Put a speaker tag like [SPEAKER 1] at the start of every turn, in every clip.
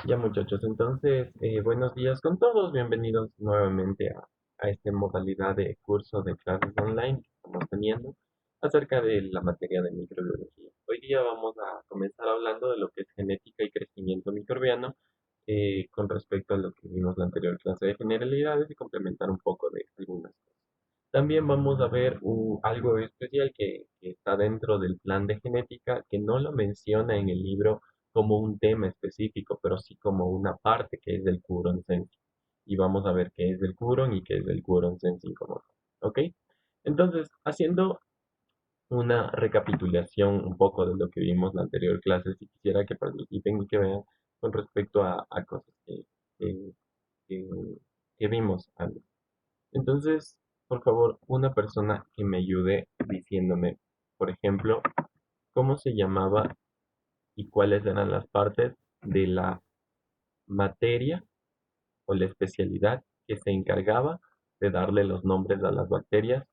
[SPEAKER 1] Ya muchachos, entonces, buenos días con todos, bienvenidos nuevamente a esta modalidad de curso de clases online que estamos teniendo acerca de la materia de microbiología. Hoy día vamos a comenzar hablando de lo que es genética y crecimiento microbiano con respecto a lo que vimos la anterior clase de generalidades y complementar un poco de algunas cosas. También vamos a ver algo especial que está dentro del plan de genética, que no lo menciona en el libro como un tema específico, pero sí como una parte que es del Quorum Sensing. Y vamos a ver qué es del Quorum y qué es del Quorum Sensing como tal. ¿Ok? Entonces, haciendo una recapitulación un poco de lo que vimos la anterior clase, si quisiera que participen y que vean con respecto a cosas que, que, que vimos antes. Entonces, por favor, una persona que me ayude diciéndome, por ejemplo, cómo se llamaba y cuáles eran las partes de la materia o la especialidad que se encargaba de darle los nombres a las bacterias.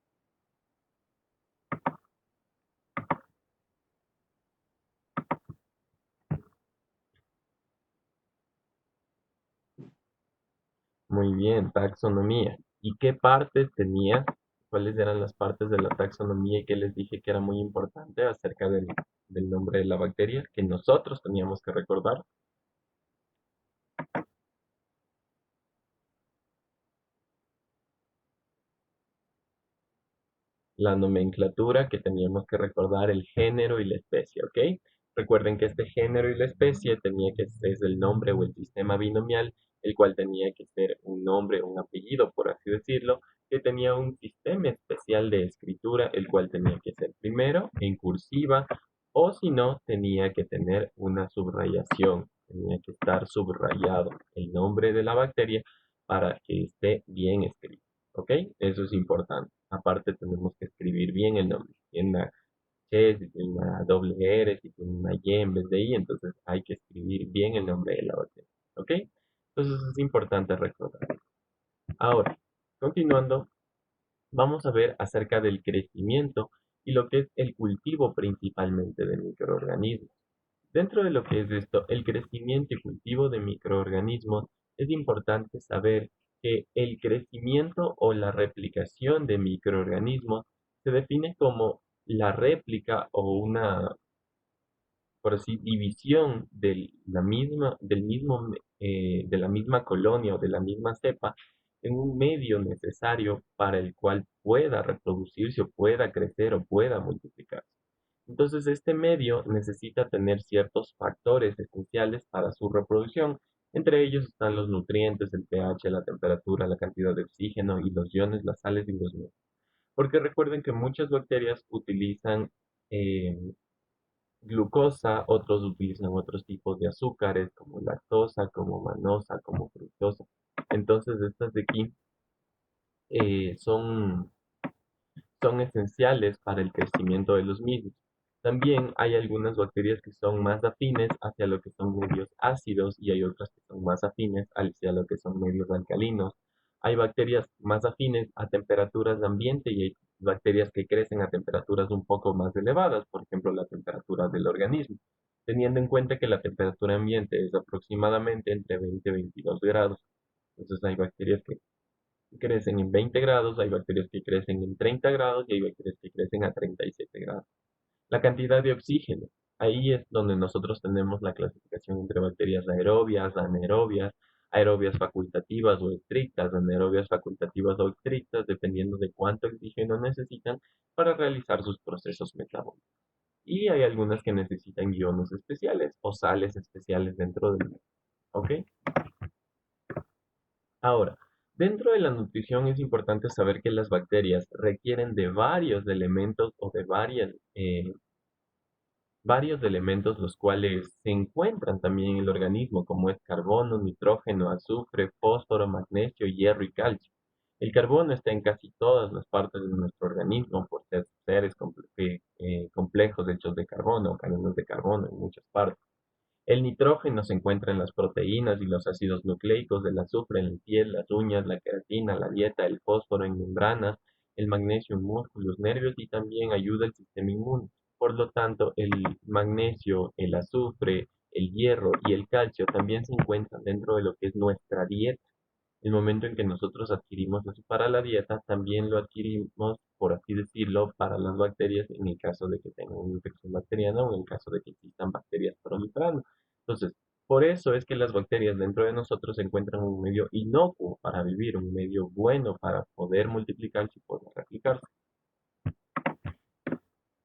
[SPEAKER 1] Muy bien, taxonomía. ¿Y qué partes tenía? ¿Cuáles eran las partes de la taxonomía y qué les dije que era muy importante acerca del nombre de la bacteria que nosotros teníamos que recordar? La nomenclatura, que teníamos que recordar el género y la especie, ¿ok? Recuerden que este género y la especie tenía que ser el nombre o el sistema binomial, el cual tenía que ser un nombre, un apellido, por así decirlo, que tenía un sistema especial de escritura, el cual tenía que ser primero en cursiva, o si no, tenía que tener una subrayación, tenía que estar subrayado el nombre de la bacteria para que esté bien escrito. ¿Ok? Eso es importante. Aparte tenemos que escribir bien el nombre. Si tiene una C, si tiene una doble R, si tiene una Y en vez de I, entonces hay que escribir bien el nombre de la bacteria. ¿Ok? Entonces es importante recordar. Ahora, continuando, vamos a ver acerca del crecimiento y lo que es el cultivo principalmente de microorganismos. Dentro de lo que es esto, el crecimiento y cultivo de microorganismos, es importante saber que el crecimiento o la replicación de microorganismos se define como la réplica o una, por así, división de la misma colonia o de la misma cepa en un medio necesario para el cual pueda reproducirse o pueda crecer o pueda multiplicarse. Entonces, este medio necesita tener ciertos factores esenciales para su reproducción. Entre ellos están los nutrientes, el pH, la temperatura, la cantidad de oxígeno y los iones, las sales y los minerales. Porque recuerden que muchas bacterias utilizan eh, glucosa, otros utilizan otros tipos de azúcares como lactosa, como manosa, como fructosa. Entonces, estas de aquí son esenciales para el crecimiento de los mismos. También hay algunas bacterias que son más afines hacia lo que son medios ácidos y hay otras que son más afines hacia lo que son medios alcalinos. Hay bacterias más afines a temperaturas de ambiente y hay bacterias que crecen a temperaturas un poco más elevadas, por ejemplo, la temperatura del organismo, teniendo en cuenta que la temperatura ambiente es aproximadamente entre 20 y 22 grados. Entonces hay bacterias que crecen en 20 grados, hay bacterias que crecen en 30 grados y hay bacterias que crecen a 37 grados. La cantidad de oxígeno, ahí es donde nosotros tenemos la clasificación entre bacterias aerobias, anaerobias, aerobias facultativas o estrictas, anaerobias facultativas o estrictas, dependiendo de cuánto oxígeno necesitan para realizar sus procesos metabólicos. Y hay algunas que necesitan iones especiales o sales especiales dentro del medio. ¿Ok? Ahora, dentro de la nutrición es importante saber que las bacterias requieren de varios elementos o de varios elementos los cuales se encuentran también en el organismo, como es carbono, nitrógeno, azufre, fósforo, magnesio, hierro y calcio. El carbono está en casi todas las partes de nuestro organismo por ser seres complejos hechos de carbono, cadenas de carbono en muchas partes. El nitrógeno se encuentra en las proteínas y los ácidos nucleicos, del azufre en la piel, las uñas, la queratina, la dieta, el fósforo en membranas, el magnesio en músculos, nervios y también ayuda al sistema inmune. Por lo tanto, el magnesio, el azufre el hierro y el calcio también se encuentran dentro de lo que es nuestra dieta. El momento en que nosotros adquirimos eso para la dieta, también lo adquirimos, por así decirlo, para las bacterias en el caso de que tengan una infección bacteriana o en el caso de que existan bacterias proliferando. Entonces, por eso es que las bacterias dentro de nosotros se encuentran en un medio inocuo para vivir, un medio bueno para poder multiplicarse y poder replicarse.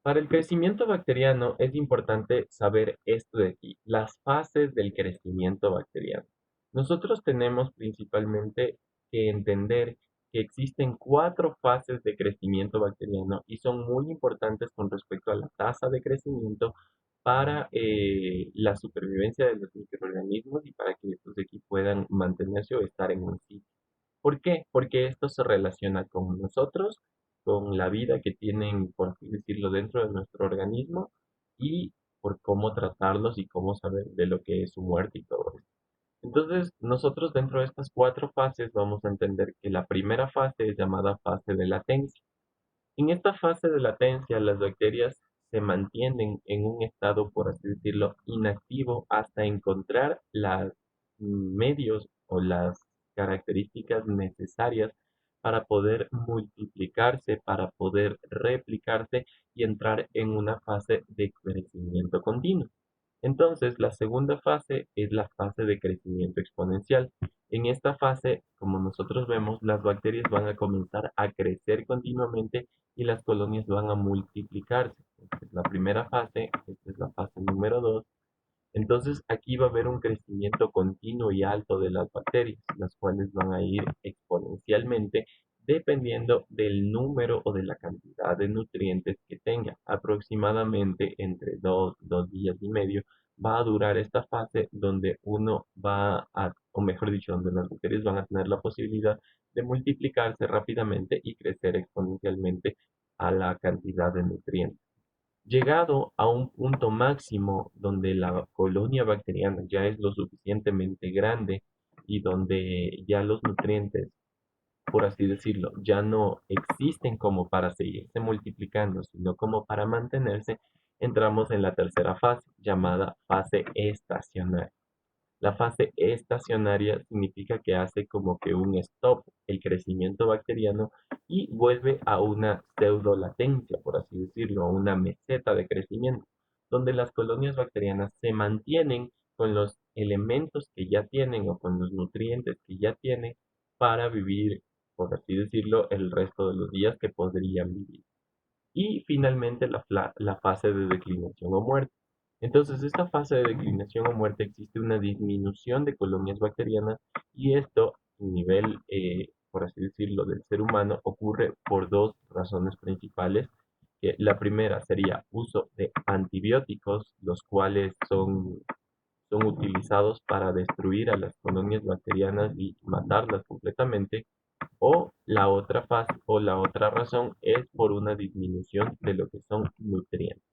[SPEAKER 1] Para el crecimiento bacteriano es importante saber esto de aquí, las fases del crecimiento bacteriano. Nosotros tenemos principalmente que entender que existen 4 fases de crecimiento bacteriano y son muy importantes con respecto a la tasa de crecimiento para la supervivencia de los microorganismos y para que estos de aquí puedan mantenerse o estar en un sitio. ¿Por qué? Porque esto se relaciona con nosotros, con la vida que tienen, por así decirlo, dentro de nuestro organismo y por cómo tratarlos y cómo saber de lo que es su muerte y todo eso. Entonces, nosotros dentro de estas 4 fases vamos a entender que la primera fase es llamada fase de latencia. En esta fase de latencia, las bacterias se mantienen en un estado, por así decirlo, inactivo hasta encontrar los medios o las características necesarias para poder multiplicarse, para poder replicarse y entrar en una fase de crecimiento continuo. Entonces, la segunda fase es la fase de crecimiento exponencial. En esta fase, como nosotros vemos, las bacterias van a comenzar a crecer continuamente y las colonias van a multiplicarse. Esta es la primera fase, esta es la fase número 2. Entonces aquí va a haber un crecimiento continuo y alto de las bacterias, las cuales van a ir exponencialmente dependiendo del número o de la cantidad de nutrientes que tenga. Aproximadamente entre 2 días y medio va a durar esta fase donde uno va a, o mejor dicho, donde las bacterias van a tener la posibilidad de multiplicarse rápidamente y crecer exponencialmente a la cantidad de nutrientes. Llegado a un punto máximo donde la colonia bacteriana ya es lo suficientemente grande y donde ya los nutrientes, por así decirlo, ya no existen como para seguirse multiplicando, sino como para mantenerse, entramos en la tercera fase, llamada fase estacionaria. La fase estacionaria significa que hace como que un stop el crecimiento bacteriano y vuelve a una pseudolatencia, por así decirlo, a una meseta de crecimiento, donde las colonias bacterianas se mantienen con los elementos que ya tienen o con los nutrientes que ya tienen para vivir, por así decirlo, el resto de los días que podrían vivir. Y finalmente la fase de declinación o muerte. Entonces, esta fase de declinación o muerte existe una disminución de colonias bacterianas y esto, a nivel, por así decirlo, del ser humano, ocurre por 2 razones principales. Que la primera sería uso de antibióticos, los cuales son utilizados para destruir a las colonias bacterianas y matarlas completamente. O la otra fase o la otra razón es por una disminución de lo que son nutrientes.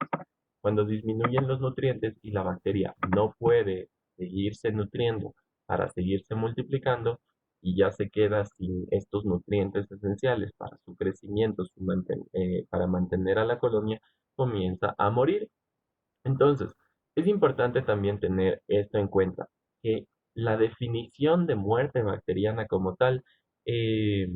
[SPEAKER 1] Cuando disminuyen los nutrientes y la bacteria no puede seguirse nutriendo para seguirse multiplicando y ya se queda sin estos nutrientes esenciales para su crecimiento, para mantener a la colonia, comienza a morir. Entonces, es importante también tener esto en cuenta, que la definición de muerte bacteriana como tal eh,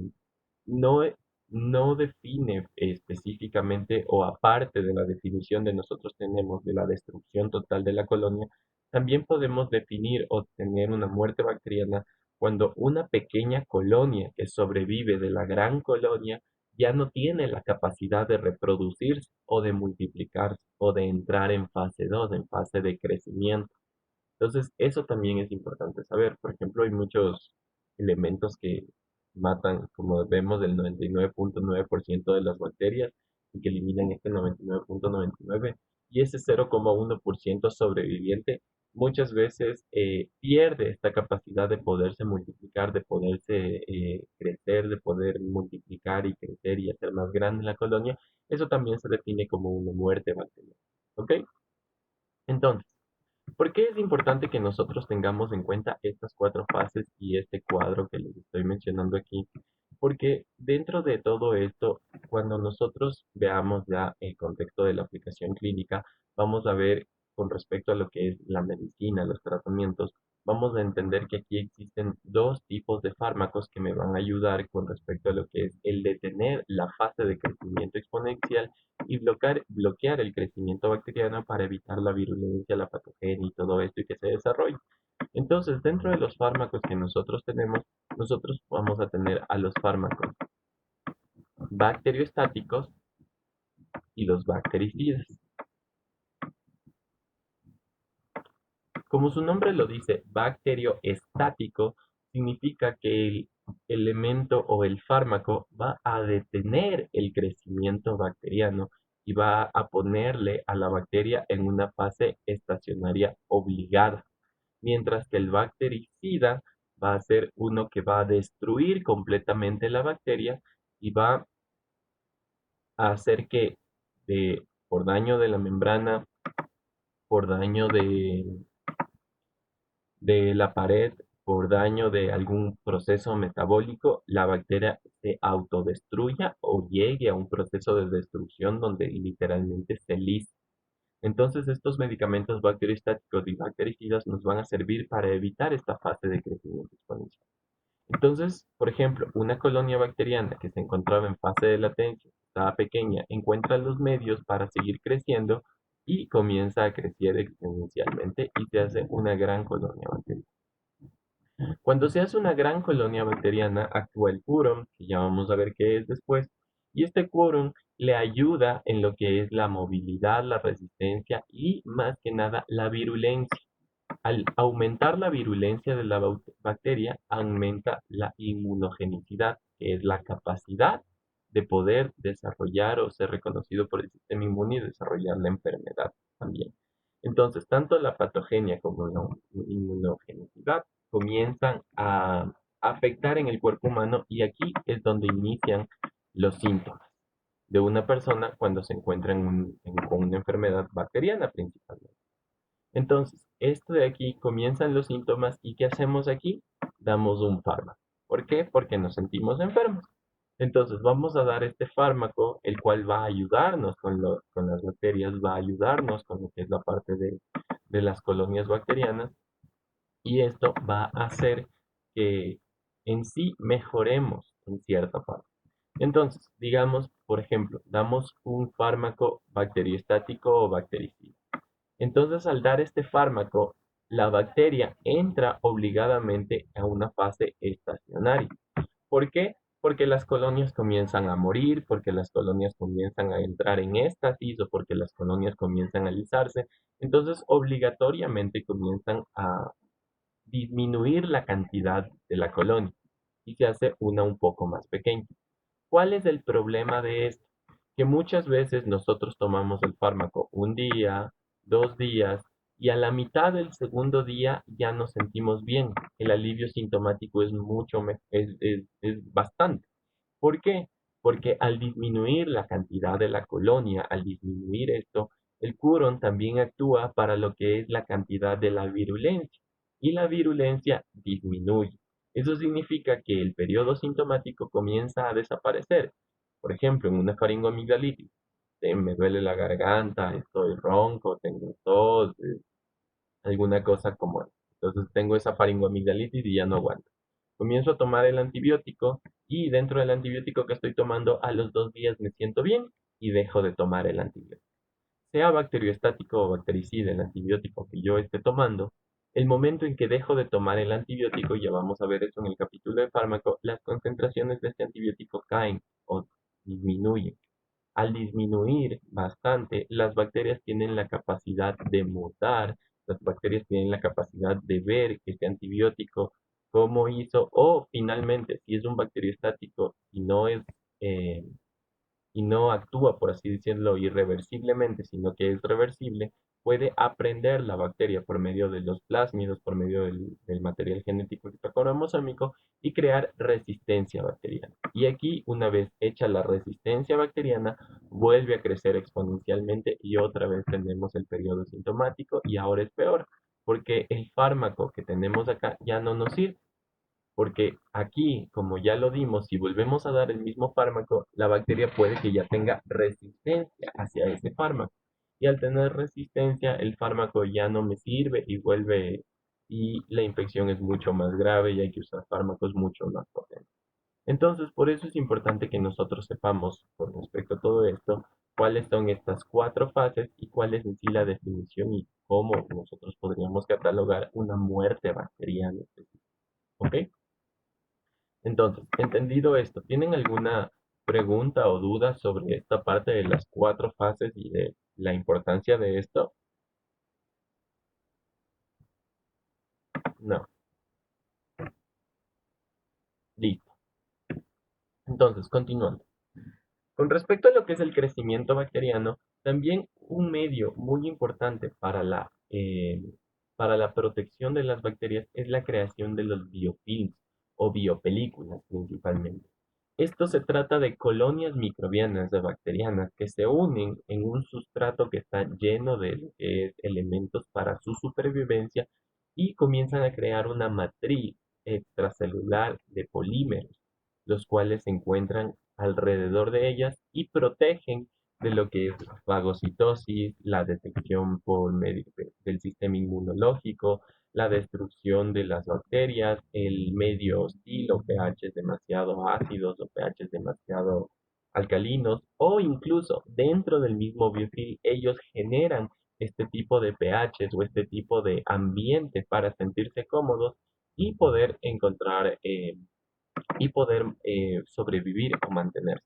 [SPEAKER 1] no, no define específicamente o aparte de la definición de nosotros tenemos de la destrucción total de la colonia, también podemos definir o tener una muerte bacteriana cuando una pequeña colonia que sobrevive de la gran colonia ya no tiene la capacidad de reproducirse o de multiplicarse o de entrar en fase 2 en fase de crecimiento. Entonces, eso también es importante saber. Por ejemplo, hay muchos elementos que matan, como vemos, el 99.9% de las bacterias y que eliminan este 99.99%. Y ese 0,1% sobreviviente muchas veces pierde esta capacidad de poderse multiplicar, de poderse crecer, de poder multiplicar y crecer y hacer más grande la colonia. Eso también se define como una muerte bacteriana. ¿Ok? Entonces, ¿por qué es importante que nosotros tengamos en cuenta estas 4 fases y este cuadro que les estoy mencionando aquí? Porque dentro de todo esto, cuando nosotros veamos ya el contexto de la aplicación clínica, vamos a ver con respecto a lo que es la medicina, los tratamientos, vamos a entender que aquí existen dos tipos de fármacos que me van a ayudar con respecto a lo que es el detener la fase de crecimiento exponencial y bloquear el crecimiento bacteriano para evitar la virulencia, la patogenia y todo esto y que se desarrolle. Entonces, dentro de los fármacos que nosotros tenemos, nosotros vamos a tener a los fármacos bacteriostáticos y los bactericidas. Como su nombre lo dice, bacterioestático significa que el elemento o el fármaco va a detener el crecimiento bacteriano y va a ponerle a la bacteria en una fase estacionaria obligada, mientras que el bactericida va a ser uno que va a destruir completamente la bacteria y va a hacer que por daño de la membrana, por daño de la pared, por daño de algún proceso metabólico, la bacteria se autodestruya o llegue a un proceso de destrucción donde literalmente se lisa. Entonces, estos medicamentos bacteriostáticos y bactericidas nos van a servir para evitar esta fase de crecimiento exponencial. Entonces, por ejemplo, una colonia bacteriana que se encontraba en fase de latencia, estaba pequeña, encuentra los medios para seguir creciendo y comienza a crecer exponencialmente y se hace una gran colonia bacteriana. Cuando se hace una gran colonia bacteriana, actúa el quórum, que ya vamos a ver qué es después, y este quórum le ayuda en lo que es la movilidad, la resistencia y más que nada la virulencia. Al aumentar la virulencia de la bacteria, aumenta la inmunogenicidad, que es la capacidad de poder desarrollar o ser reconocido por el sistema inmune y desarrollar la enfermedad también. Entonces, tanto la patogenia como la inmunogenicidad comienzan a afectar en el cuerpo humano y aquí es donde inician los síntomas de una persona cuando se encuentra con una enfermedad bacteriana principalmente. Entonces, esto de aquí comienzan los síntomas y ¿qué hacemos aquí? Damos un fármaco. ¿Por qué? Porque nos sentimos enfermos. Entonces, vamos a dar este fármaco, el cual va a ayudarnos con las bacterias, va a ayudarnos con lo que es la parte de las colonias bacterianas y esto va a hacer que en sí mejoremos en cierta parte. Entonces, digamos, por ejemplo, damos un fármaco bacteriostático o bactericida. Entonces, al dar este fármaco, la bacteria entra obligadamente a una fase estacionaria. ¿Por qué? Porque las colonias comienzan a morir, porque las colonias comienzan a entrar en éxtasis o porque las colonias comienzan a alisarse. Entonces, obligatoriamente comienzan a disminuir la cantidad de la colonia y se hace una un poco más pequeña. ¿Cuál es el problema de esto? Que muchas veces nosotros tomamos el fármaco un día, 2 días, y a la mitad del segundo día ya nos sentimos bien. El alivio sintomático es es bastante. ¿Por qué? Porque al disminuir la cantidad de la colonia, al disminuir esto, el Curon también actúa para lo que es la cantidad de la virulencia y la virulencia disminuye. Eso significa que el periodo sintomático comienza a desaparecer. Por ejemplo, en una faringoamigdalitis, me duele la garganta, estoy ronco, tengo tos, alguna cosa como esa. Entonces tengo esa faringoamigdalitis y ya no aguanto. Comienzo a tomar el antibiótico y dentro del antibiótico que estoy tomando a los 2 días me siento bien y dejo de tomar el antibiótico. Sea bacteriostático o bactericida el antibiótico que yo esté tomando, el momento en que dejo de tomar el antibiótico, ya vamos a ver eso en el capítulo de fármaco, las concentraciones de este antibiótico caen o disminuyen. Al disminuir bastante, las bacterias tienen la capacidad de mutar, las bacterias tienen la capacidad de ver que este antibiótico, cómo hizo, o finalmente, si es un bacteriostático eh, y no actúa, por así decirlo, irreversiblemente, sino que es reversible, puede aprender la bacteria por medio de los plásmidos, por medio del material genético que está cromosómico y crear resistencia bacteriana. Y aquí, una vez hecha la resistencia bacteriana, vuelve a crecer exponencialmente y otra vez tenemos el periodo sintomático y ahora es peor, porque el fármaco que tenemos acá ya no nos sirve. Porque aquí, como ya lo dimos, si volvemos a dar el mismo fármaco, la bacteria puede que ya tenga resistencia hacia ese fármaco. y al tener resistencia el fármaco ya no me sirve y la infección es mucho más grave y hay que usar fármacos mucho más potentes. Entonces, por eso es importante que nosotros sepamos con respecto a todo esto cuáles son estas cuatro fases y cuál es en sí la definición y cómo nosotros podríamos catalogar una muerte bacteriana específica. ¿Ok? Entonces, entendido esto, ¿tienen alguna pregunta o duda sobre esta parte de las cuatro fases y de la importancia de esto? No, listo. Entonces, continuando. Con respecto a lo que es el crecimiento bacteriano, también un medio muy importante para la protección de las bacterias es la creación de los biofilms o biopelículas principalmente. Esto se trata de colonias microbianas o bacterianas que se unen en un sustrato que está lleno de lo que es elementos para su supervivencia y comienzan a crear una matriz extracelular de polímeros, los cuales se encuentran alrededor de ellas y protegen de lo que es la fagocitosis, la detección por medio del sistema inmunológico, la destrucción de las bacterias, el medio hostil o pH demasiado ácidos o pH demasiado alcalinos, o incluso dentro del mismo biofil ellos generan este tipo de pHs o este tipo de ambiente para sentirse cómodos y poder encontrar y poder sobrevivir o mantenerse.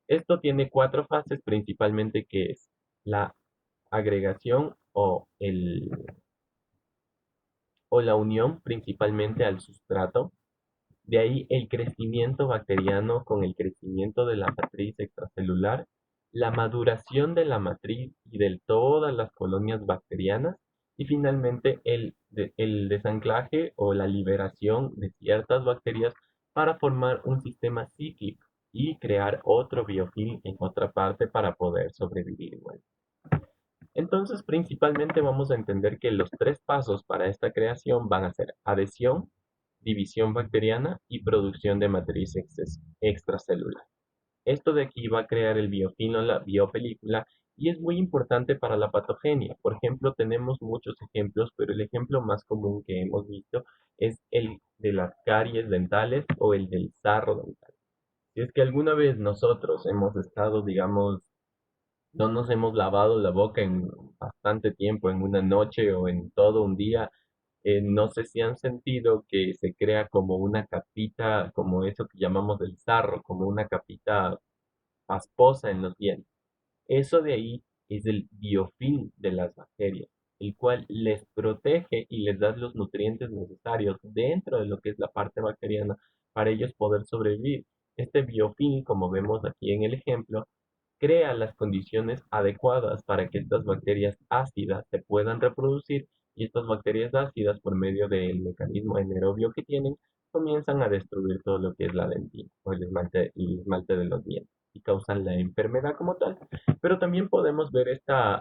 [SPEAKER 1] Esto tiene cuatro fases principalmente que es la agregación o la unión principalmente al sustrato. De ahí el crecimiento bacteriano con el crecimiento de la matriz extracelular, la maduración de la matriz y de todas las colonias bacterianas y finalmente el desanclaje o la liberación de ciertas bacterias para formar un sistema cíclico y crear otro biofilm en otra parte para poder sobrevivir igual. Entonces, principalmente vamos a entender que los tres pasos para esta creación van a ser adhesión, división bacteriana y producción de matriz extracelular. Esto de aquí va a crear el biofilm o la biopelícula y es muy importante para la patogenia. Por ejemplo, tenemos muchos ejemplos, pero el ejemplo más común que hemos visto es el de las caries dentales o el del sarro dental. Si es que alguna vez nosotros hemos estado, digamos, no nos hemos lavado la boca en bastante tiempo, en una noche o en todo un día. No sé si han sentido que se crea como una capita, como eso que llamamos el sarro, como una capita pasposa en los dientes. Eso de ahí es el biofilm de las bacterias, el cual les protege y les da los nutrientes necesarios dentro de lo que es la parte bacteriana para ellos poder sobrevivir. Este biofilm, como vemos aquí en el ejemplo, crea las condiciones adecuadas para que estas bacterias ácidas se puedan reproducir y estas bacterias ácidas, por medio del mecanismo anaerobio que tienen, comienzan a destruir todo lo que es la dentina o el esmalte de los dientes y causan la enfermedad como tal. Pero también podemos ver esta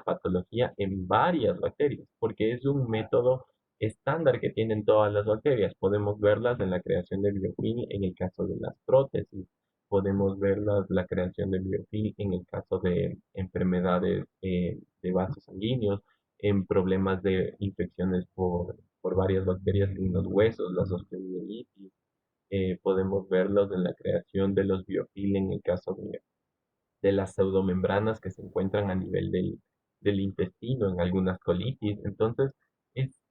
[SPEAKER 1] patología en varias bacterias, porque es un método estándar que tienen todas las bacterias. Podemos verlas en la creación de biofilm en el caso de las prótesis, podemos ver la creación de biofilm en el caso de enfermedades de vasos sanguíneos, en problemas de infecciones por varias bacterias en los huesos, las osteomielitis. Podemos verlos en la creación de los biofilm en el caso de las pseudomembranas que se encuentran a nivel del intestino en algunas colitis. Entonces, es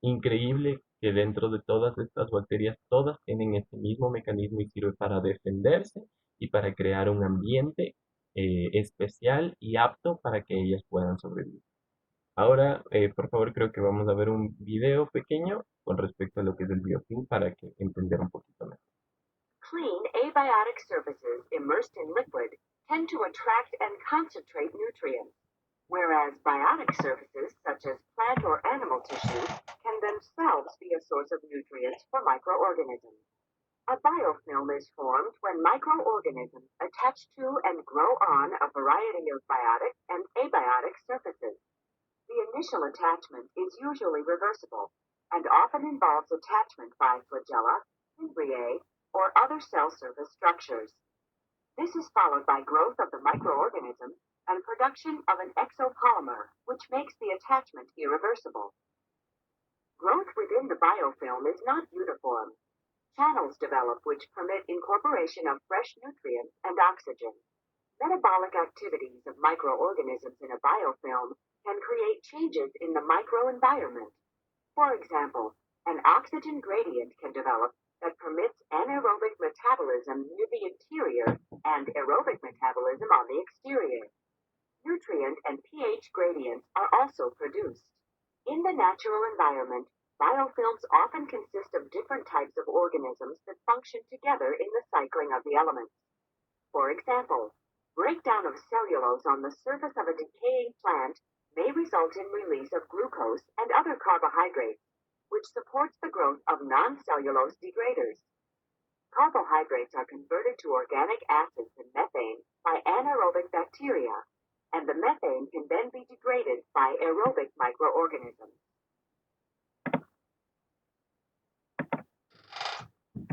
[SPEAKER 1] increíble que dentro de todas estas bacterias, todas tienen este mismo mecanismo y sirve para defenderse y para crear un ambiente especial y apto para que ellas puedan sobrevivir. Ahora, por favor, creo que vamos a ver un video pequeño con respecto a lo que es el biofilm para que entender un poquito más.
[SPEAKER 2] Clean abiotic surfaces immersed in liquid tend to attract and concentrate nutrients, whereas biotic surfaces such as plant or animal tissue can themselves be a source of nutrients for microorganisms. A biofilm is formed when microorganisms attach to and grow on a variety of biotic and abiotic surfaces. The initial attachment is usually reversible and often involves attachment by flagella, imbriae, or other cell surface structures. This is followed by growth of the microorganism and production of an exopolymer, which makes the attachment irreversible. Growth within the biofilm is not uniform. Channels develop which permit incorporation of fresh nutrients and oxygen. Metabolic activities of microorganisms in a biofilm can create changes in the microenvironment. For example, an oxygen gradient can develop that permits anaerobic metabolism near the interior and aerobic metabolism on the exterior. Nutrient and pH gradients are also produced. In the natural environment, biofilms often consist of different types of organisms that function together in the cycling of the elements. For example, breakdown of cellulose on the surface of a decaying plant may result in release of glucose and other carbohydrates, which supports the growth of non-cellulose degraders. Carbohydrates are converted to organic acids and methane by anaerobic bacteria, and the methane can then be degraded by aerobic microorganisms.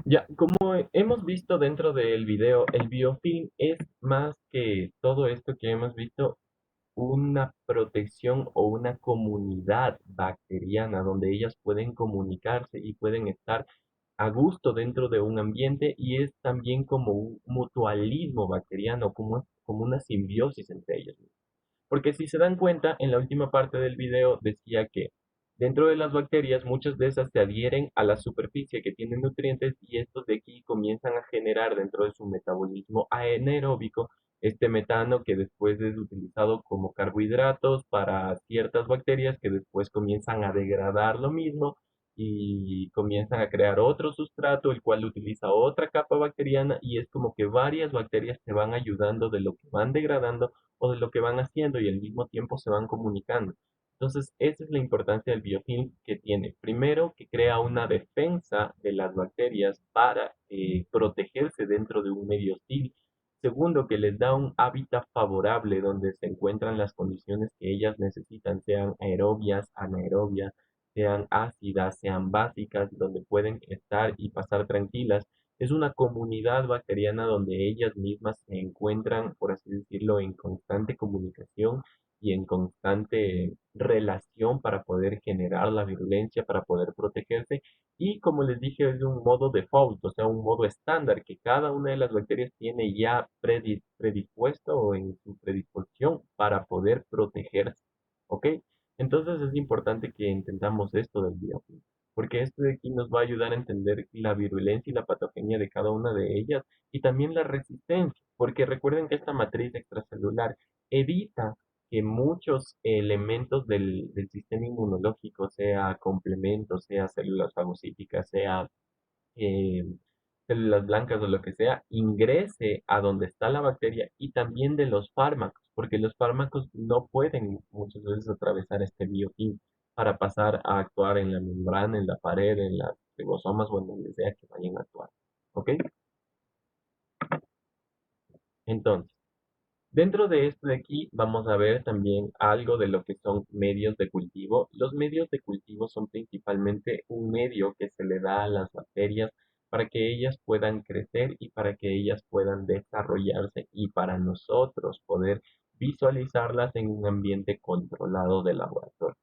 [SPEAKER 1] Ya, como hemos visto dentro del video, el biofilm es más que todo esto que hemos visto, una protección o una comunidad bacteriana donde ellas pueden comunicarse y pueden estar a gusto dentro de un ambiente, y es también como un mutualismo bacteriano, como una simbiosis entre ellos. Porque si se dan cuenta, en la última parte del video decía que dentro de las bacterias muchas de esas se adhieren a la superficie que tienen nutrientes, y estos de aquí comienzan a generar dentro de su metabolismo anaeróbico este metano, que después es utilizado como carbohidratos para ciertas bacterias que después comienzan a degradar lo mismo y comienzan a crear otro sustrato, el cual utiliza otra capa bacteriana, y es como que varias bacterias se van ayudando de lo que van degradando o de lo que van haciendo, y al mismo tiempo se van comunicando. Entonces, esa es la importancia del biofilm que tiene. Primero, que crea una defensa de las bacterias para protegerse dentro de un medio hostil. Segundo, que les da un hábitat favorable donde se encuentran las condiciones que ellas necesitan, sean aerobias, anaerobias, sean ácidas, sean básicas, donde pueden estar y pasar tranquilas. Es una comunidad bacteriana donde ellas mismas se encuentran, por así decirlo, en constante comunicación y en constante relación para poder generar la virulencia, para poder protegerse. Y como les dije, es de un modo default, o sea, un modo estándar que cada una de las bacterias tiene ya predispuesto o en su predisposición para poder protegerse. ¿Ok? Entonces es importante que intentamos esto del biofilm, porque esto de aquí nos va a ayudar a entender la virulencia y la patogenia de cada una de ellas, y también la resistencia, porque recuerden que esta matriz extracelular evita que muchos elementos del sistema inmunológico, sea complementos, sea células fagocíticas, sea eh, células blancas o lo que sea, ingrese a donde está la bacteria, y también de los fármacos, porque los fármacos no pueden muchas veces atravesar este biofilm para pasar a actuar en la membrana, en la pared, en las ribosomas o en donde sea que vayan a actuar. ¿Ok? Entonces, dentro de esto de aquí vamos a ver también algo de lo que son medios de cultivo. Los medios de cultivo son principalmente un medio que se le da a las bacterias para que ellas puedan crecer y para que ellas puedan desarrollarse, y para nosotros poder visualizarlas en un ambiente controlado de laboratorio.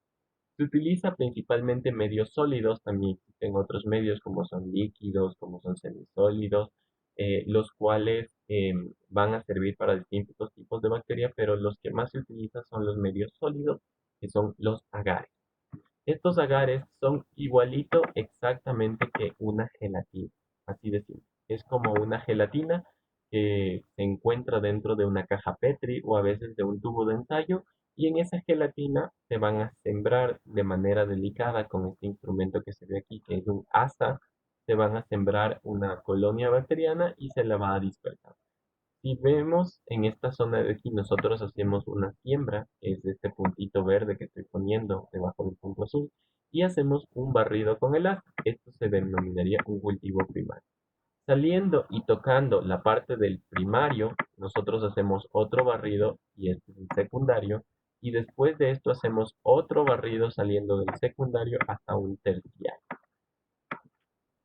[SPEAKER 1] Se utiliza principalmente medios sólidos, también existen otros medios como son líquidos, como son semisólidos, los cuales van a servir para distintos tipos de bacterias, pero los que más se utilizan son los medios sólidos, que son los agares. Estos agares son igualito exactamente que una gelatina, así de simple. Es como una gelatina que se encuentra dentro de una caja Petri o a veces de un tubo de ensayo, y en esa gelatina se van a sembrar de manera delicada con este instrumento que se ve aquí, que es un asa. Se van a sembrar una colonia bacteriana y se la va a dispersar. Si vemos en esta zona de aquí, nosotros hacemos una siembra, que es este puntito verde que estoy poniendo debajo del punto azul, y hacemos un barrido con el asta. Esto se denominaría un cultivo primario. Saliendo y tocando la parte del primario, nosotros hacemos otro barrido, y este es el secundario, y después de esto hacemos otro barrido saliendo del secundario hasta un terciario.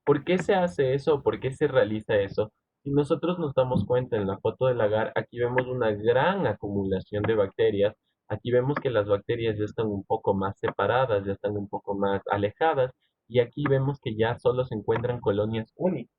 [SPEAKER 1] ¿Por qué se hace eso? ¿Por qué se realiza eso? Si nosotros nos damos cuenta en la foto del agar, aquí vemos una gran acumulación de bacterias. Aquí vemos que las bacterias ya están un poco más separadas, ya están un poco más alejadas, y aquí vemos que ya solo se encuentran colonias únicas,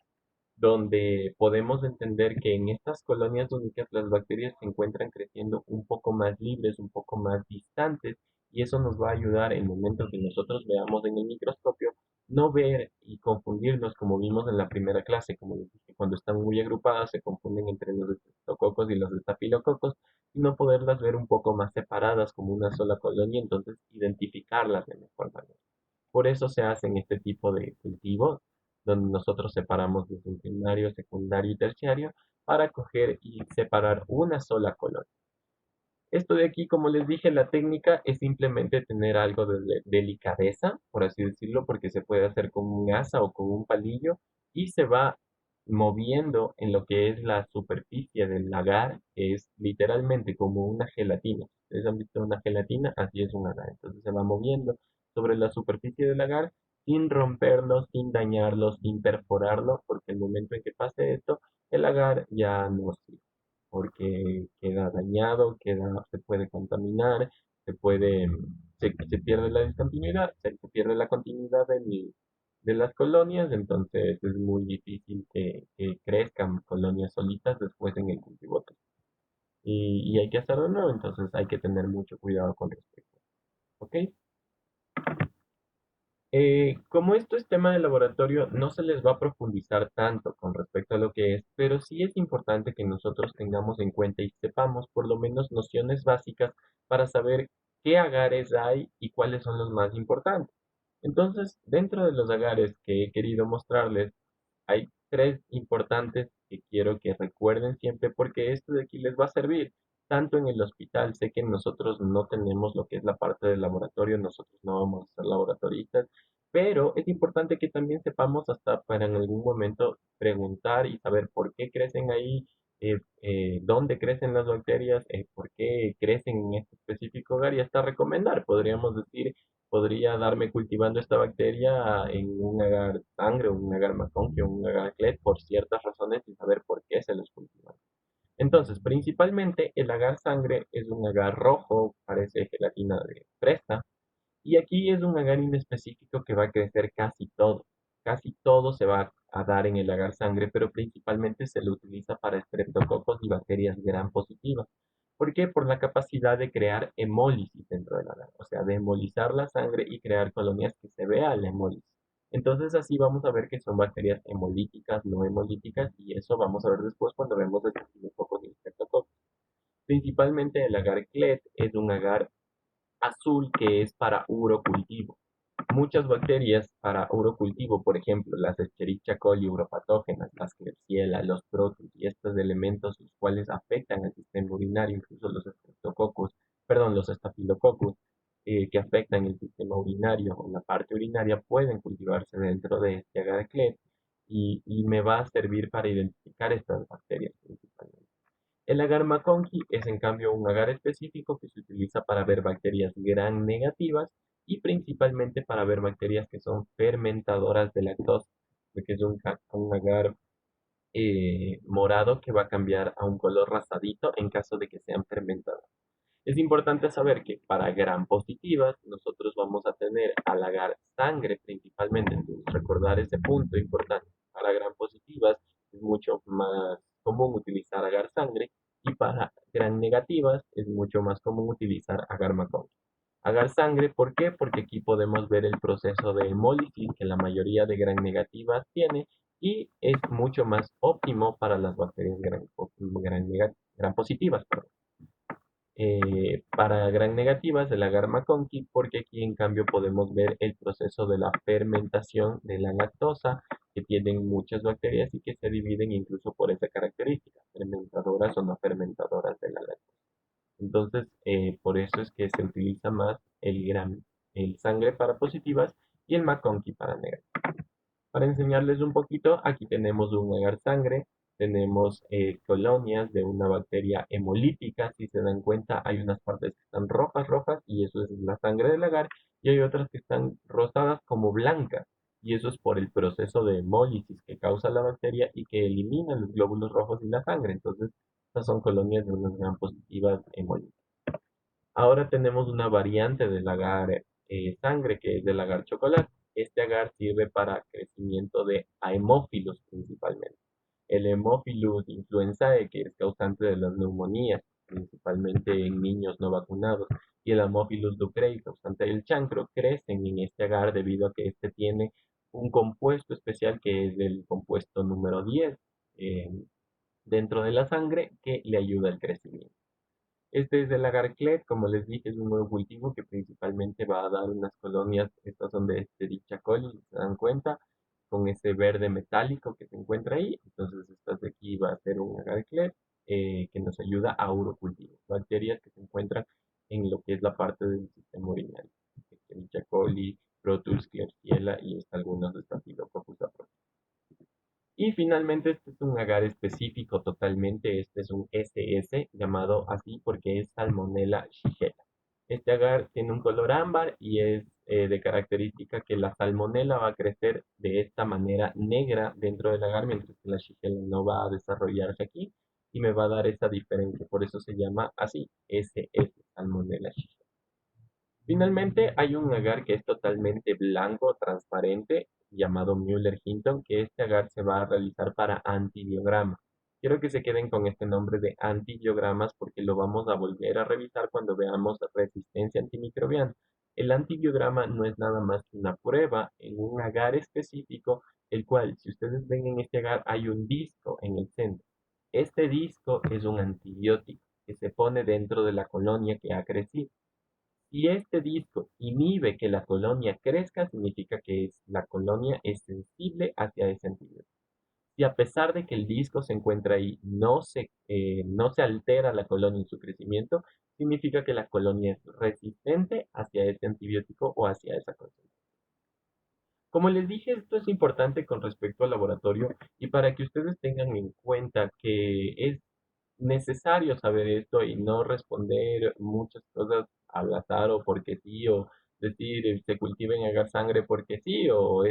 [SPEAKER 1] donde podemos entender que en estas colonias únicas las bacterias se encuentran creciendo un poco más libres, un poco más distantes, y eso nos va a ayudar en momentos que nosotros veamos en el microscopio, no ver y confundirnos como vimos en la primera clase, como les dije, cuando están muy agrupadas se confunden entre los estreptococos y los estafilococos, sino poderlas ver un poco más separadas como una sola colonia, entonces identificarlas de mejor manera. Por eso se hacen este tipo de cultivos, donde nosotros separamos desde el primario, secundario y terciario para coger y separar una sola colonia. Esto de aquí, como les dije, la técnica es simplemente tener algo de delicadeza, por así decirlo, porque se puede hacer con un asa o con un palillo y se va moviendo en lo que es la superficie del lagar, que es literalmente como una gelatina. ¿Ustedes han visto una gelatina? Así es un lagar. Entonces se va moviendo sobre la superficie del lagar sin romperlo, sin dañarlo, sin perforarlo, porque el momento en que pase esto, el lagar ya no sirve porque queda dañado, se puede contaminar, se pierde la discontinuidad, se pierde la continuidad de las colonias, entonces es muy difícil que crezcan colonias solitas después en el cultivo. Y hay que hacerlo de nuevo, entonces hay que tener mucho cuidado con respecto. ¿Ok? Como esto es tema de laboratorio, no se les va a profundizar tanto con respecto a lo que es, pero sí es importante que nosotros tengamos en cuenta y sepamos por lo menos nociones básicas para saber qué agares hay y cuáles son los más importantes. Entonces, dentro de los agares que he querido mostrarles, hay tres importantes que quiero que recuerden siempre porque esto de aquí les va a servir tanto en el hospital. Sé que nosotros no tenemos lo que es la parte del laboratorio, nosotros no vamos a ser laboratoristas, pero es importante que también sepamos hasta para en algún momento preguntar y saber por qué crecen ahí, dónde crecen las bacterias, por qué crecen en este específico hogar y hasta recomendar, podríamos decir, podría darme cultivando esta bacteria en un agar sangre, un agar maconquio, un agar clet por ciertas razones y saber por qué se los cultivan. Entonces, principalmente el agar sangre es un agar rojo, parece gelatina de fresa, y aquí es un agar inespecífico que va a crecer casi todo. Casi todo se va a dar en el agar sangre, pero principalmente se lo utiliza para estreptococos y bacterias gram positivas. ¿Por qué? Por la capacidad de crear hemólisis dentro del agar, o sea, de embolizar la sangre y crear colonias que se vea la hemólisis. Entonces así vamos a ver que son bacterias hemolíticas, no hemolíticas, y eso vamos a ver después cuando vemos estafilococos y estreptococos. Principalmente el agar clet es un agar azul que es para urocultivo. Muchas bacterias para urocultivo, por ejemplo, las Escherichia coli uropatógenas, las Klebsiella, los Proteus y estos elementos los cuales afectan al sistema urinario, incluso los estreptococos, perdón, los estafilococos, que afectan el sistema urinario o la parte urinaria, pueden cultivarse dentro de este agar y me va a servir para identificar estas bacterias principalmente. El agar McConkey es en cambio un agar específico que se utiliza para ver bacterias gram negativas y principalmente para ver bacterias que son fermentadoras de lactosa, que es un agar morado que va a cambiar a un color rasadito en caso de que sean fermentadas. Es importante saber que para gram positivas nosotros vamos a tener al agar sangre principalmente, entonces recordar ese punto importante. Para gram positivas es mucho más común utilizar agar sangre y para gram negativas es mucho más común utilizar agar macón. Agar sangre, ¿por qué? Porque aquí podemos ver el proceso de hemólisis que la mayoría de gram negativas tiene y es mucho más óptimo para las bacterias gram positivas. Perdón. Para gran negativas el agar McConkey, porque aquí en cambio podemos ver el proceso de la fermentación de la lactosa, que tienen muchas bacterias y que se dividen incluso por esa característica, fermentadoras o no fermentadoras de la lactosa. Entonces, por eso es que se utiliza más el sangre para positivas y el McConkey para negativas. Para enseñarles un poquito, aquí tenemos un agar sangre, tenemos colonias de una bacteria hemolítica, si se dan cuenta hay unas partes que están rojas, rojas y eso es la sangre del agar y hay otras que están rosadas como blancas y eso es por el proceso de hemólisis que causa la bacteria y que elimina los glóbulos rojos y la sangre. Entonces, estas son colonias de unas gram positivas hemolíticas. Ahora tenemos una variante del agar sangre, que es del agar chocolate. Este agar sirve para crecimiento de Haemophilus principalmente. El Haemophilus influenzae, que es causante de las neumonías, principalmente en niños no vacunados, y el Haemophilus ducreyi, causante del chancro, crecen en este agar debido a que este tiene un compuesto especial que es el compuesto número 10 eh, dentro de la sangre que le ayuda al crecimiento. Este es el agarclet, como les dije, es un nuevo cultivo que principalmente va a dar unas colonias, estas son de Escherichia coli, si se dan cuenta, con ese verde metálico que se encuentra ahí. Entonces, estas de aquí va a ser un agarclet que nos ayuda a urocultivos, bacterias que se encuentran en lo que es la parte del sistema urinario. Escherichia coli, Proteus, Klebsiella y algunos de Staphylococcus aureus. Y finalmente, este es un agar específico totalmente, este es un SS, llamado así porque es Salmonella shigella. Este agar tiene un color ámbar y es de característica que la salmonella va a crecer de esta manera negra dentro del agar, mientras que la shigella no va a desarrollarse aquí y me va a dar esa diferencia. Por eso se llama así, SS, Salmonella shigella. Finalmente, hay un agar que es totalmente blanco, transparente, llamado Müller-Hinton, que este agar se va a realizar para antibiogramas. Quiero que se queden con este nombre de antibiogramas porque lo vamos a volver a revisar cuando veamos resistencia antimicrobiana. El antibiograma no es nada más que una prueba en un agar específico, el cual, si ustedes ven en este agar, hay un disco en el centro. Este disco es un antibiótico que se pone dentro de la colonia que ha crecido. Si este disco inhibe que la colonia crezca, significa que la colonia es sensible hacia ese antibiótico. Si a pesar de que el disco se encuentra ahí, no se altera la colonia en su crecimiento, significa que la colonia es resistente hacia ese antibiótico o hacia esa concentración. Como les dije, esto es importante con respecto al laboratorio y para que ustedes tengan en cuenta que es necesario saber esto y no responder muchas cosas al azar o porque sí, o decir se cultiva en agar sangre porque sí, o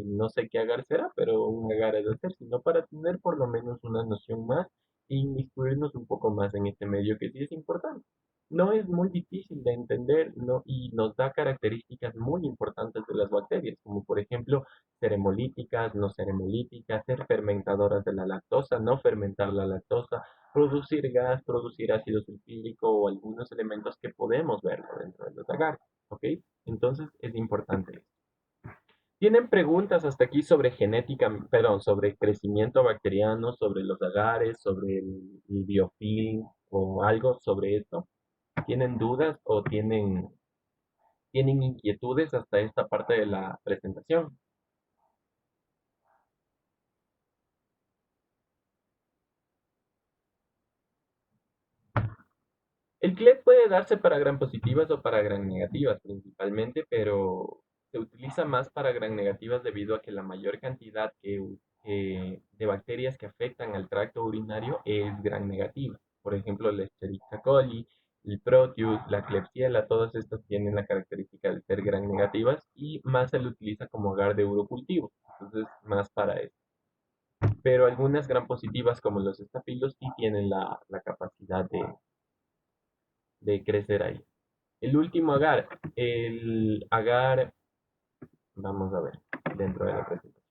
[SPEAKER 1] no sé qué agar será, pero un agar es de hacer, sino para tener por lo menos una noción más e inmiscuirnos un poco más en este medio que sí es importante. No es muy difícil de entender, ¿no? Y nos da características muy importantes de las bacterias, como por ejemplo ser hemolíticas, no ser hemolíticas, ser fermentadoras de la lactosa, no fermentar la lactosa, producir gas, producir ácido sulfídrico o algunos elementos que podemos ver dentro de los agares, ¿ok? Entonces es importante. ¿Tienen preguntas hasta aquí sobre genética, perdón, sobre crecimiento bacteriano, sobre los agares, sobre el biofilm o algo sobre esto? ¿Tienen dudas o tienen inquietudes hasta esta parte de la presentación? El CLEP puede darse para gram positivas o para gram negativas principalmente, pero se utiliza más para gram negativas debido a que la mayor cantidad de bacterias que afectan al tracto urinario es gram negativa. Por ejemplo, la Escherichia coli, el Proteus, la Klebsiella, todas estas tienen la característica de ser gram negativas y más se le utiliza como agar de urocultivo. Entonces, más para eso. Pero algunas gram positivas como los estafilos sí tienen la capacidad de crecer ahí. El último agar, el agar, vamos a ver, dentro de la presentación.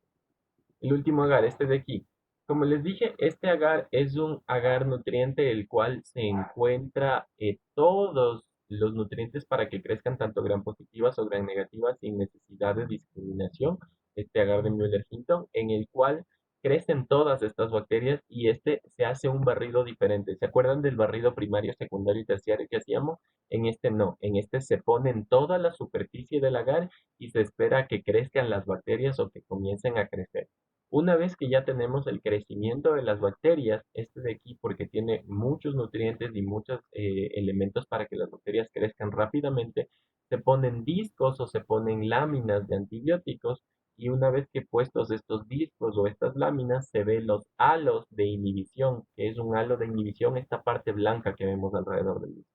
[SPEAKER 1] El último agar, este de aquí. Como les dije, este agar es un agar nutriente el cual se encuentra todos los nutrientes para que crezcan tanto gram positivas o gram negativas sin necesidad de discriminación. Este agar de Müller-Hinton, en el cual crecen todas estas bacterias y este se hace un barrido diferente. ¿Se acuerdan del barrido primario, secundario y terciario que hacíamos? En este no, en este se pone en toda la superficie del agar y se espera a que crezcan las bacterias o que comiencen a crecer. Una vez que ya tenemos el crecimiento de las bacterias, este de aquí, porque tiene muchos nutrientes y muchos elementos para que las bacterias crezcan rápidamente, se ponen discos o se ponen láminas de antibióticos y una vez que puestos estos discos o estas láminas, se ven los halos de inhibición, que es un halo de inhibición, esta parte blanca que vemos alrededor del disco.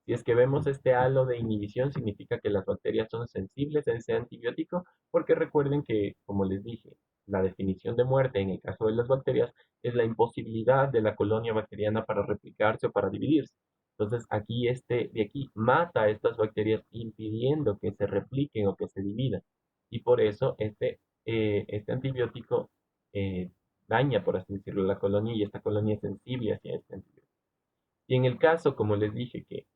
[SPEAKER 1] Si es que vemos este halo de inhibición, significa que las bacterias son sensibles a ese antibiótico, porque recuerden que, como les dije, la definición de muerte en el caso de las bacterias es la imposibilidad de la colonia bacteriana para replicarse o para dividirse. Entonces, aquí este de aquí mata a estas bacterias impidiendo que se repliquen o que se dividan. Y por eso este antibiótico eh, daña, por así decirlo, la colonia y esta colonia es sensible hacia este antibiótico. Y en el caso, como les dije, que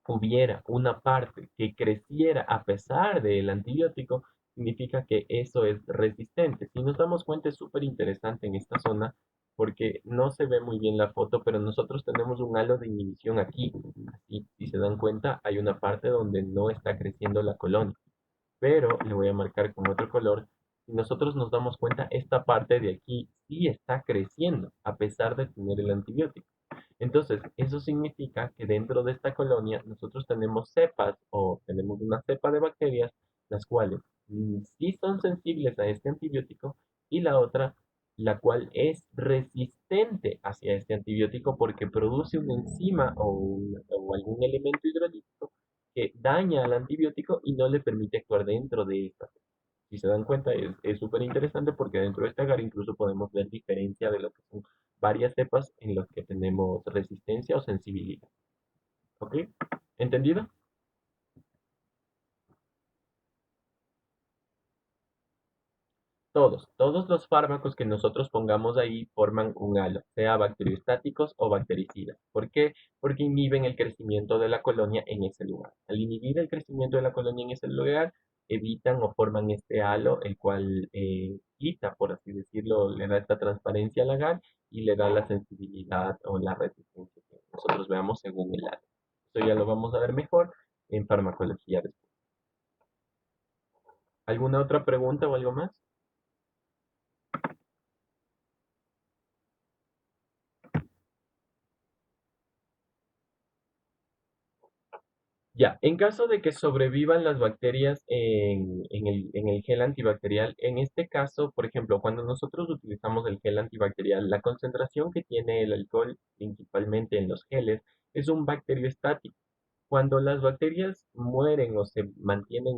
[SPEAKER 1] hubiera una parte que creciera a pesar del antibiótico, significa que eso es resistente. Si nos damos cuenta, es súper interesante en esta zona porque no se ve muy bien la foto, pero nosotros tenemos un halo de inhibición aquí. Así, si se dan cuenta, hay una parte donde no está creciendo la colonia, pero le voy a marcar con otro color. Si nosotros nos damos cuenta, esta parte de aquí sí está creciendo a pesar de tener el antibiótico. Entonces, eso significa que dentro de esta colonia nosotros tenemos cepas o tenemos una cepa de bacterias, las cuales sí son sensibles a este antibiótico y la otra, la cual es resistente hacia este antibiótico porque produce una enzima o algún elemento hidrolítico que daña al antibiótico y no le permite actuar dentro de esta cepa. Si se dan cuenta, es súper interesante porque dentro de este agar incluso podemos ver diferencia de lo que son varias cepas en las que tenemos resistencia o sensibilidad. ¿Ok? ¿Entendido? Todos los fármacos que nosotros pongamos ahí forman un halo, sea bacteriostáticos o bactericidas. ¿Por qué? Porque inhiben el crecimiento de la colonia en ese lugar. Al inhibir el crecimiento de la colonia en ese lugar, evitan o forman este halo, el cual quita, por así decirlo, le da esta transparencia al agar y le da la sensibilidad o la resistencia que nosotros veamos según el halo. Esto ya lo vamos a ver mejor en farmacología después. ¿Alguna otra pregunta o algo más? Ya, en caso de que sobrevivan las bacterias en el gel antibacterial, en este caso, por ejemplo, cuando nosotros utilizamos el gel antibacterial, la concentración que tiene el alcohol, principalmente en los geles, es un bacteriostático. Cuando las bacterias mueren o se mantienen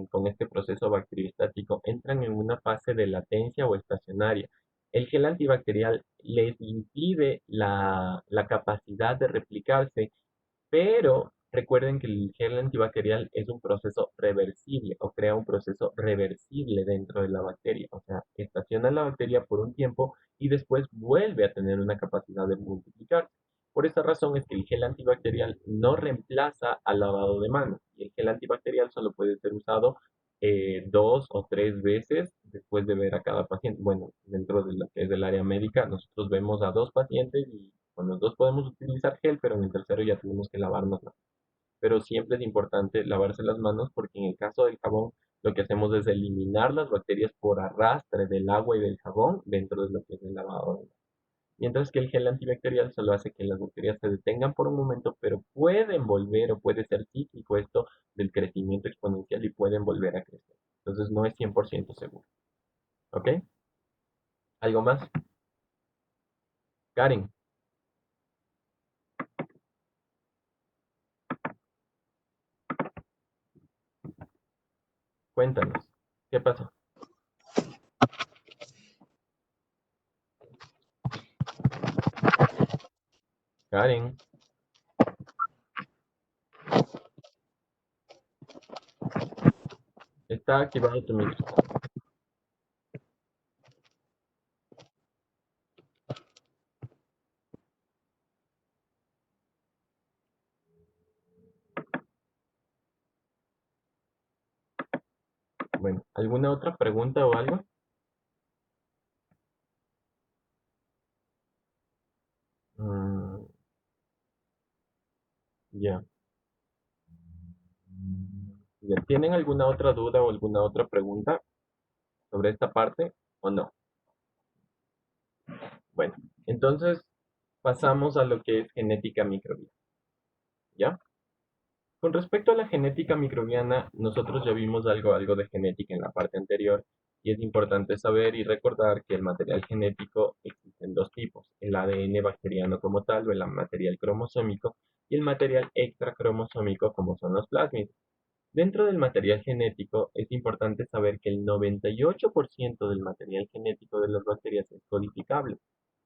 [SPEAKER 1] con este proceso bacteriostático, entran en una fase de latencia o estacionaria. El gel antibacterial les impide la capacidad de replicarse, pero recuerden que el gel antibacterial es un proceso reversible o crea un proceso reversible dentro de la bacteria. O sea, estaciona la bacteria por un tiempo y después vuelve a tener una capacidad de multiplicarse. Por esa razón es que el gel antibacterial no reemplaza al lavado de manos. Y el gel antibacterial solo puede ser usado 2 o 3 veces después de ver a cada paciente. Bueno, dentro de lo que es el área médica, nosotros vemos a 2 pacientes y con los dos podemos utilizar gel, pero en el tercero ya tenemos que lavarnos las manos. Pero siempre es importante lavarse las manos porque en el caso del jabón lo que hacemos es eliminar las bacterias por arrastre del agua y del jabón dentro de lo que es el lavado de manos. Mientras que el gel antibacterial solo hace que las bacterias se detengan por un momento, pero pueden volver o puede ser cíclico esto del crecimiento exponencial y pueden volver a crecer. Entonces no es 100% seguro. ¿Ok? ¿Algo más? Karen, cuéntanos. ¿Qué pasó? Karen, está activado tu micrófono. Bueno, ¿alguna otra pregunta o algo? Mm, ya. Ya. ¿Tienen alguna otra duda o alguna otra pregunta sobre esta parte o no? Bueno, entonces pasamos a lo que es genética microbiana, ¿ya? Con respecto a la genética microbiana, nosotros ya vimos algo de genética en la parte anterior y es importante saber y recordar que el material genético existe en dos tipos, el ADN bacteriano como tal o el material cromosómico y el material extracromosómico como son los plásmidos. Dentro del material genético es importante saber que el 98% del material genético de las bacterias es codificable,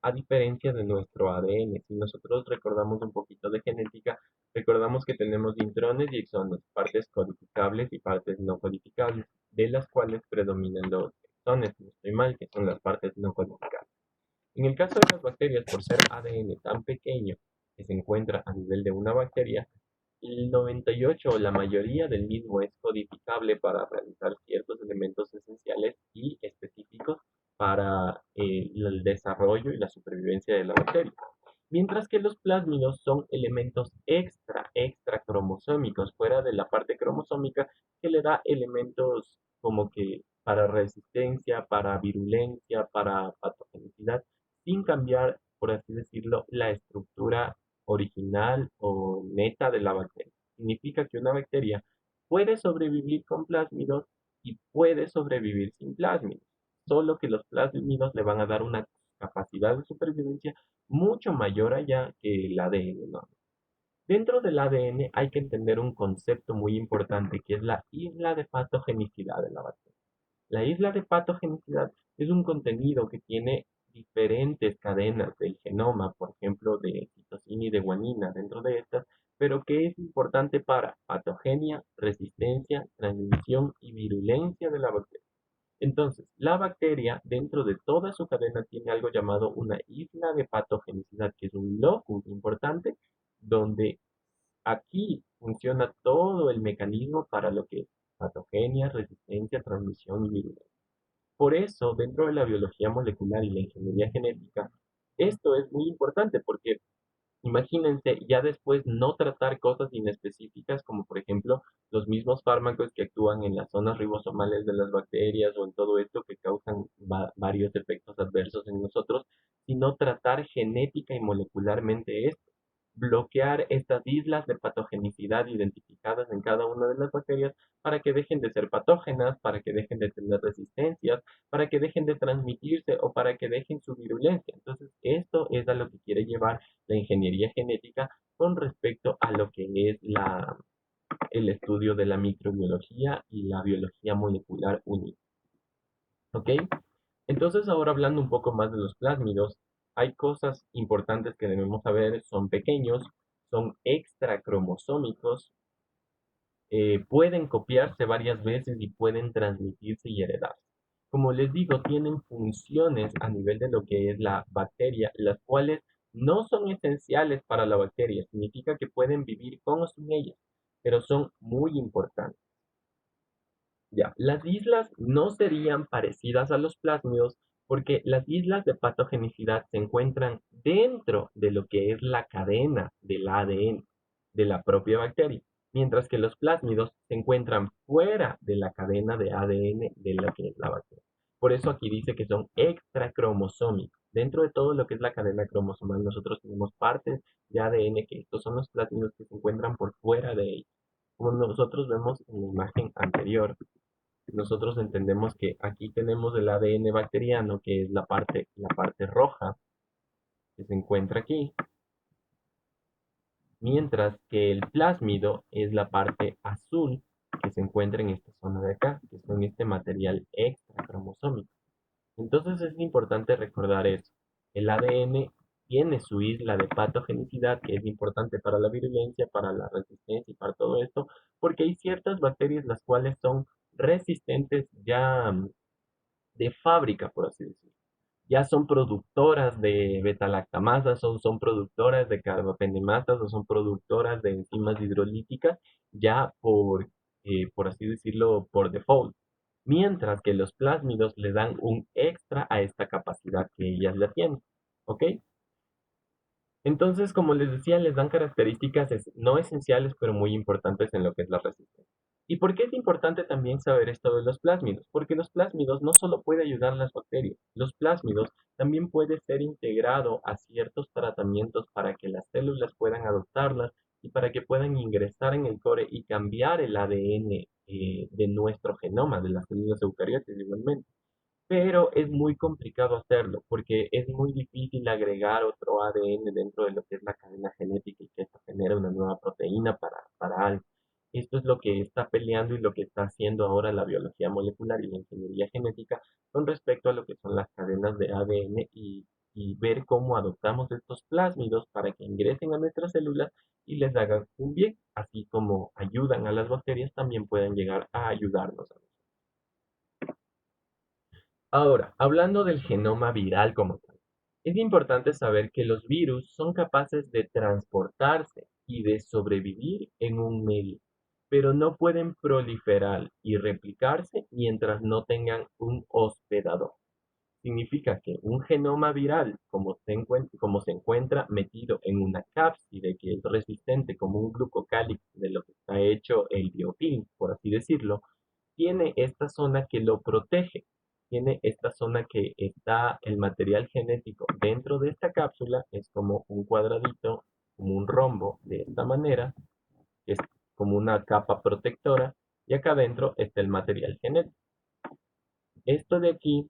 [SPEAKER 1] a diferencia de nuestro ADN. Si nosotros recordamos un poquito de genética, recordamos que tenemos intrones y exones, partes codificables y partes no codificables, de las cuales predominan los exones, si no estoy mal, que son las partes no codificables. En el caso de las bacterias, por ser ADN tan pequeño que se encuentra a nivel de una bacteria, el 98 o la mayoría del mismo es codificable para realizar ciertos elementos esenciales y específicos para el desarrollo y la supervivencia de la bacteria. Mientras que los plásmidos son elementos extra cromosómicos, fuera de la parte cromosómica, que le da elementos como que para resistencia, para virulencia, para patogenicidad, sin cambiar, por así decirlo, la estructura original o neta de la bacteria. Significa que una bacteria puede sobrevivir con plásmidos y puede sobrevivir sin plásmidos, solo que los plásmidos le van a dar una capacidad de supervivencia mucho mayor allá que el ADN, ¿no? Dentro del ADN hay que entender un concepto muy importante que es la isla de patogenicidad de la bacteria. La isla de patogenicidad es un contenido que tiene diferentes cadenas del genoma, por ejemplo, de citosina y de guanina dentro de estas, pero que es importante para patogenia, resistencia, transmisión y virulencia de la bacteria. Entonces, la bacteria dentro de toda su cadena tiene algo llamado una isla de patogenicidad, que es un locus importante donde aquí funciona todo el mecanismo para lo que es patogenia, resistencia, transmisión y virulencia. Por eso, dentro de la biología molecular y la ingeniería genética, esto es muy importante porque imagínense ya después no tratar cosas inespecíficas como por ejemplo los mismos fármacos que actúan en las zonas ribosomales de las bacterias o en todo esto que causan varios efectos adversos en nosotros, sino tratar genética y molecularmente esto. Bloquear estas islas de patogenicidad identificadas en cada una de las bacterias para que dejen de ser patógenas, para que dejen de tener resistencias, para que dejen de transmitirse o para que dejen su virulencia. Entonces, esto es a lo que quiere llevar la ingeniería genética con respecto a lo que es el estudio de la microbiología y la biología molecular única. ¿Ok? Entonces, ahora hablando un poco más de los plásmidos, hay cosas importantes que debemos saber, son pequeños, son extracromosómicos, pueden copiarse varias veces y pueden transmitirse y heredarse. Como les digo, tienen funciones a nivel de lo que es la bacteria, las cuales no son esenciales para la bacteria, significa que pueden vivir con o sin ellas, pero son muy importantes. Ya, las islas no serían parecidas a los plásmidos porque las islas de patogenicidad se encuentran dentro de lo que es la cadena del ADN de la propia bacteria, mientras que los plásmidos se encuentran fuera de la cadena de ADN de la que es la bacteria. Por eso aquí dice que son extracromosómicos. Dentro de todo lo que es la cadena cromosomal, nosotros tenemos partes de ADN que estos son los plásmidos que se encuentran por fuera de ella. Como nosotros vemos en la imagen anterior, nosotros entendemos que aquí tenemos el ADN bacteriano, que es la parte roja que se encuentra aquí, mientras que el plásmido es la parte azul que se encuentra en esta zona de acá, que son este material extracromosómico. Entonces es importante recordar eso. El ADN tiene su isla de patogenicidad, que es importante para la virulencia, para la resistencia y para todo esto, porque hay ciertas bacterias las cuales son resistentes ya de fábrica, por así decirlo. Ya son productoras de beta-lactamasas, son productoras de carbapenemasas o son productoras de enzimas hidrolíticas, ya por así decirlo, por default. Mientras que los plásmidos le dan un extra a esta capacidad que ellas la tienen. ¿Ok? Entonces, como les decía, les dan características no esenciales, pero muy importantes en lo que es la resistencia. ¿Y por qué es importante también saber esto de los plásmidos? Porque los plásmidos no solo puede ayudar a las bacterias, los plásmidos también puede ser integrado a ciertos tratamientos para que las células puedan adoptarlas y para que puedan ingresar en el core y cambiar el ADN de nuestro genoma, de las células eucariotas igualmente. pero es muy complicado hacerlo porque es muy difícil agregar otro ADN dentro de lo que es la cadena genética y que esto genere una nueva proteína para algo. Esto es lo que está peleando y lo que está haciendo ahora la biología molecular y la ingeniería genética con respecto a lo que son las cadenas de ADN y ver cómo adoptamos estos plásmidos para que ingresen a nuestras células y les hagan un bien, así como ayudan a las bacterias, también pueden llegar a ayudarnos a nosotros. Ahora, hablando del genoma viral como tal, es importante saber que los virus son capaces de transportarse y de sobrevivir en un medio, pero no pueden proliferar y replicarse mientras no tengan un hospedador. Significa que un genoma viral, como se encuentra metido en una cápside que es resistente como un glucocálix de lo que está hecho el biofilm, por así decirlo, tiene esta zona que lo protege, tiene esta zona que está el material genético dentro de esta cápsula, es como un cuadradito, como un rombo de esta manera, es como una capa protectora, y acá adentro está el material genético. Esto de aquí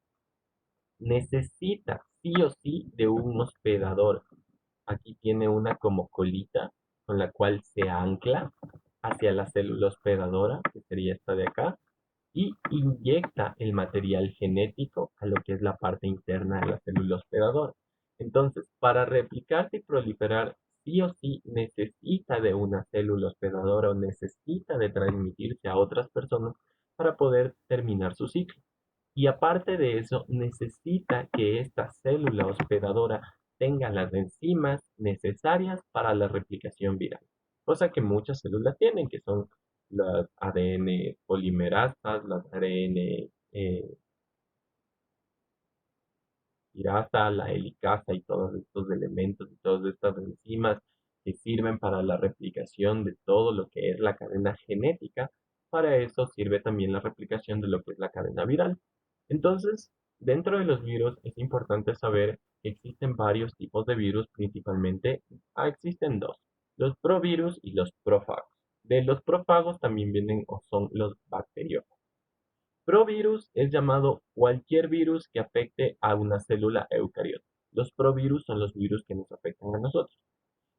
[SPEAKER 1] necesita sí o sí de un hospedador. Aquí tiene una como colita con la cual se ancla hacia la célula hospedadora, que sería esta de acá, y inyecta el material genético a lo que es la parte interna de la célula hospedadora. Entonces, para replicarse y proliferar, sí o sí necesita de una célula hospedadora o necesita de transmitirse a otras personas para poder terminar su ciclo. Y aparte de eso, necesita que esta célula hospedadora tenga las enzimas necesarias para la replicación viral, cosa que muchas células tienen, que son las ADN polimerasas, las ARN tirasa, la helicasa y todos estos elementos y todas estas enzimas que sirven para la replicación de todo lo que es la cadena genética. Para eso sirve también la replicación de lo que es la cadena viral. Entonces, dentro de los virus es importante saber que existen varios tipos de virus, principalmente existen dos, los provirus y los prófagos. De los prófagos también vienen o son los bacteriófagos. Provirus es llamado cualquier virus que afecte a una célula eucariota. Los provirus son los virus que nos afectan a nosotros.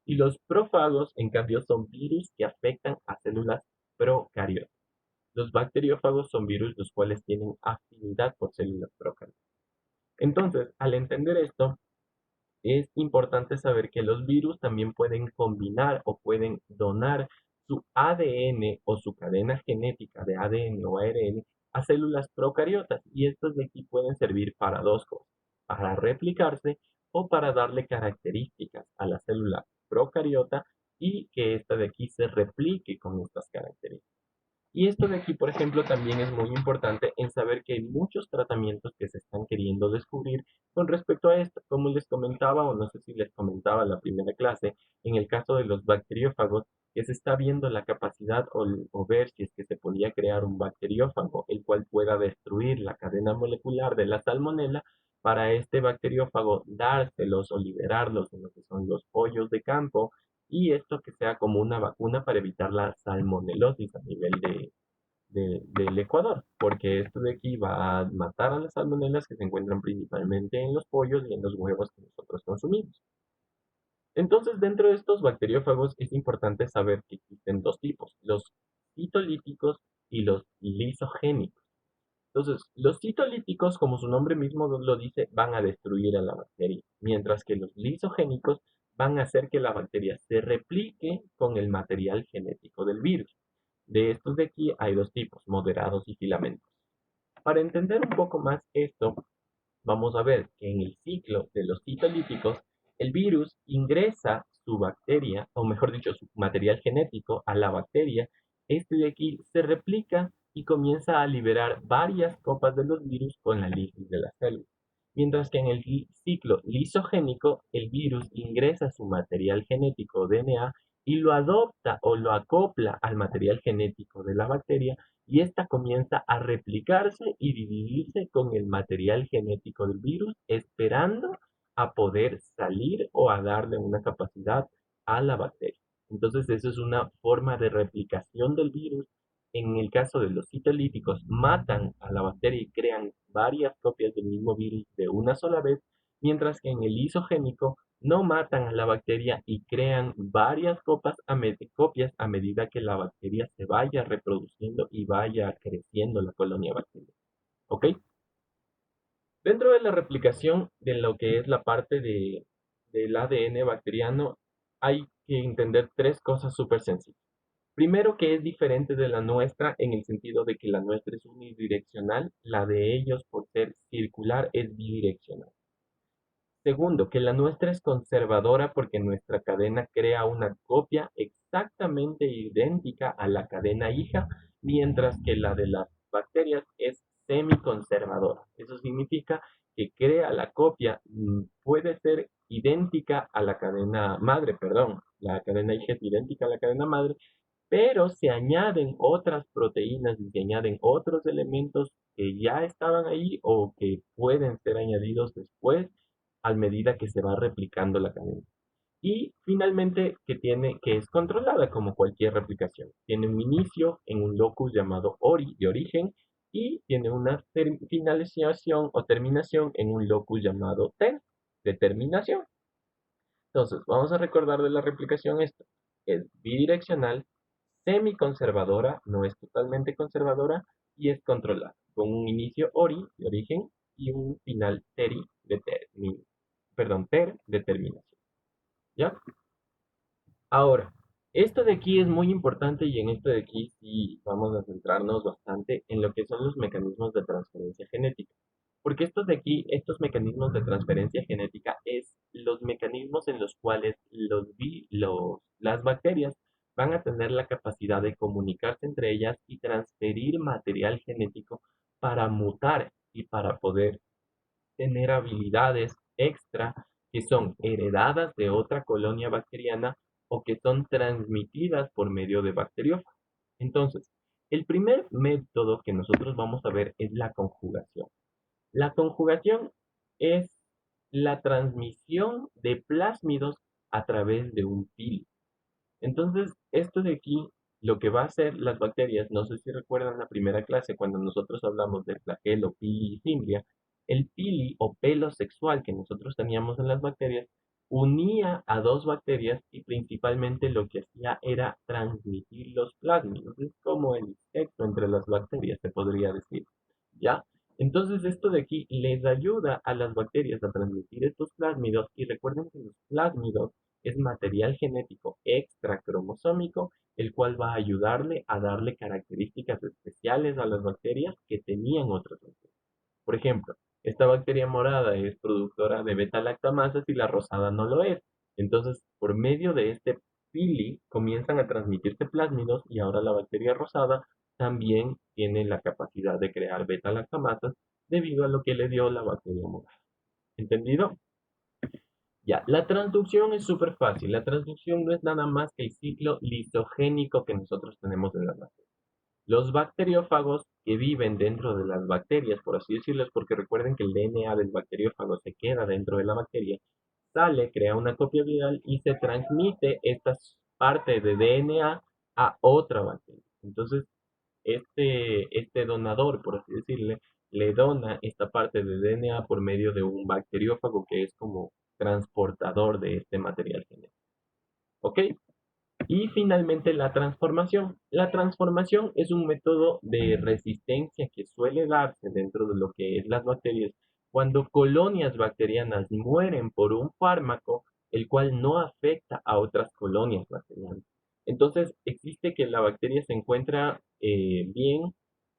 [SPEAKER 1] Y los prófagos, en cambio, son virus que afectan a células procariotas. Los bacteriófagos son virus los cuales tienen afinidad por células procariotas. Entonces, al entender esto, es importante saber que los virus también pueden combinar o pueden donar su ADN o su cadena genética de ADN o ARN a células procariotas y estos de aquí pueden servir para dos cosas, para replicarse o para darle características a la célula procariota y que esta de aquí se replique con estas características. Y esto de aquí, por ejemplo, también es muy importante en saber que hay muchos tratamientos que se están queriendo descubrir con respecto a esto. Como les comentaba, o no sé si les comentaba en la primera clase, en el caso de los bacteriófagos, que se está viendo la capacidad o ver si es que se podía crear un bacteriófago, el cual pueda destruir la cadena molecular de la salmonela, para este bacteriófago dárselos o liberarlos en lo que son los pollos de campo y esto que sea como una vacuna para evitar la salmonelosis a nivel del Ecuador, porque esto de aquí va a matar a las salmonelas que se encuentran principalmente en los pollos y en los huevos que nosotros consumimos. Entonces, dentro de estos bacteriófagos es importante saber que existen dos tipos, los citolíticos y los lisogénicos. Entonces, los citolíticos, como su nombre mismo lo dice, van a destruir a la bacteria, mientras que los lisogénicos van a hacer que la bacteria se replique con el material genético del virus. De estos de aquí hay dos tipos, moderados y filamentos. Para entender un poco más esto, vamos a ver que en el ciclo de los citolíticos, el virus ingresa su bacteria, o mejor dicho, su material genético a la bacteria. Este de aquí se replica y comienza a liberar varias copas de los virus con la lisis de la célula. Mientras que en el ciclo lisogénico, el virus ingresa su material genético DNA y lo adopta o lo acopla al material genético de la bacteria y esta comienza a replicarse y dividirse con el material genético del virus, esperando a poder salir o a darle una capacidad a la bacteria. Entonces, eso es una forma de replicación del virus en el caso de los citolíticos, matan a la bacteria y crean varias copias del mismo virus de una sola vez, mientras que en el isogénico no matan a la bacteria y crean varias copias a medida que la bacteria se vaya reproduciendo y vaya creciendo la colonia bacteriana. ¿Ok? Dentro de la replicación de lo que es la parte del ADN bacteriano, hay que entender tres cosas súper sencillas. Primero, que es diferente de la nuestra en el sentido de que la nuestra es unidireccional, la de ellos por ser circular es bidireccional. Segundo, que la nuestra es conservadora porque nuestra cadena crea una copia exactamente idéntica a la cadena hija, mientras que la de las bacterias es semiconservadora. Eso significa que crea la copia, puede ser idéntica a la cadena madre, perdón, la cadena hija es idéntica a la cadena madre, pero se añaden otras proteínas y se añaden otros elementos que ya estaban ahí o que pueden ser añadidos después a medida que se va replicando la cadena. Y finalmente que es controlada como cualquier replicación. Tiene un inicio en un locus llamado de origen y tiene una finalización o terminación en un locus llamado de terminación. Entonces, vamos a recordar de la replicación esto. Es bidireccional, semiconservadora, no es totalmente conservadora y es controlada, con un inicio de origen y un final de terminación. ¿Ya? Ahora, esto de aquí es muy importante y en esto de aquí sí vamos a centrarnos bastante en lo que son los mecanismos de transferencia genética. Porque estos de aquí, estos mecanismos de transferencia genética es los mecanismos en los cuales las bacterias van a tener la capacidad de comunicarse entre ellas y transferir material genético para mutar y para poder tener habilidades extra que son heredadas de otra colonia bacteriana o que son transmitidas por medio de bacteriófagos. Entonces, el primer método que nosotros vamos a ver es la conjugación. La conjugación es la transmisión de plásmidos a través de un pili. Entonces, esto de aquí, lo que va a hacer las bacterias, no sé si recuerdan la primera clase cuando nosotros hablamos de flagelo, pili y fimbria, el pili o pelo sexual que nosotros teníamos en las bacterias unía a dos bacterias y principalmente lo que hacía era transmitir los plásmidos. Es como el sexo entre las bacterias, se podría decir. ¿Ya? Entonces esto de aquí les ayuda a las bacterias a transmitir estos plásmidos y recuerden que los plásmidos es material genético extra cromosómico, el cual va a ayudarle a darle características especiales a las bacterias que tenían otras bacterias. Por ejemplo, esta bacteria morada es productora de beta-lactamasas y la rosada no lo es. Entonces, por medio de este pili comienzan a transmitirse plásmidos y ahora la bacteria rosada también tiene la capacidad de crear beta-lactamasas debido a lo que le dio la bacteria morada. ¿Entendido? Ya, la transducción es súper fácil. La transducción no es nada más que el ciclo lisogénico que nosotros tenemos en las bacterias. Los bacteriófagos que viven dentro de las bacterias, por así decirlo, porque recuerden que el DNA del bacteriófago se queda dentro de la bacteria, sale, crea una copia viral y se transmite esta parte de DNA a otra bacteria. Entonces, este donador, por así decirle, le dona esta parte de DNA por medio de un bacteriófago que es como transportador de este material genético. ¿Ok? Y finalmente la transformación. La transformación es un método de resistencia que suele darse dentro de lo que es las bacterias cuando colonias bacterianas mueren por un fármaco el cual no afecta a otras colonias bacterianas. Entonces existe que la bacteria se encuentra bien,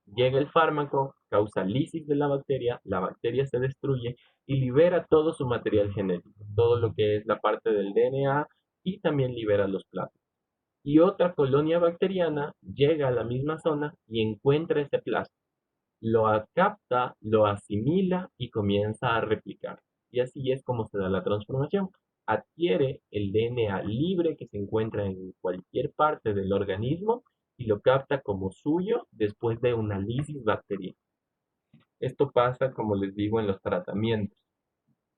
[SPEAKER 1] llega el fármaco, causa lisis de la bacteria se destruye y libera todo su material genético, todo lo que es la parte del DNA y también libera los plasmas y otra colonia bacteriana llega a la misma zona y encuentra ese plasma. Lo capta, lo asimila y comienza a replicar. Y así es como se da la transformación. Adquiere el DNA libre que se encuentra en cualquier parte del organismo y lo capta como suyo después de una lisis bacteriana. Esto pasa, como les digo, en los tratamientos.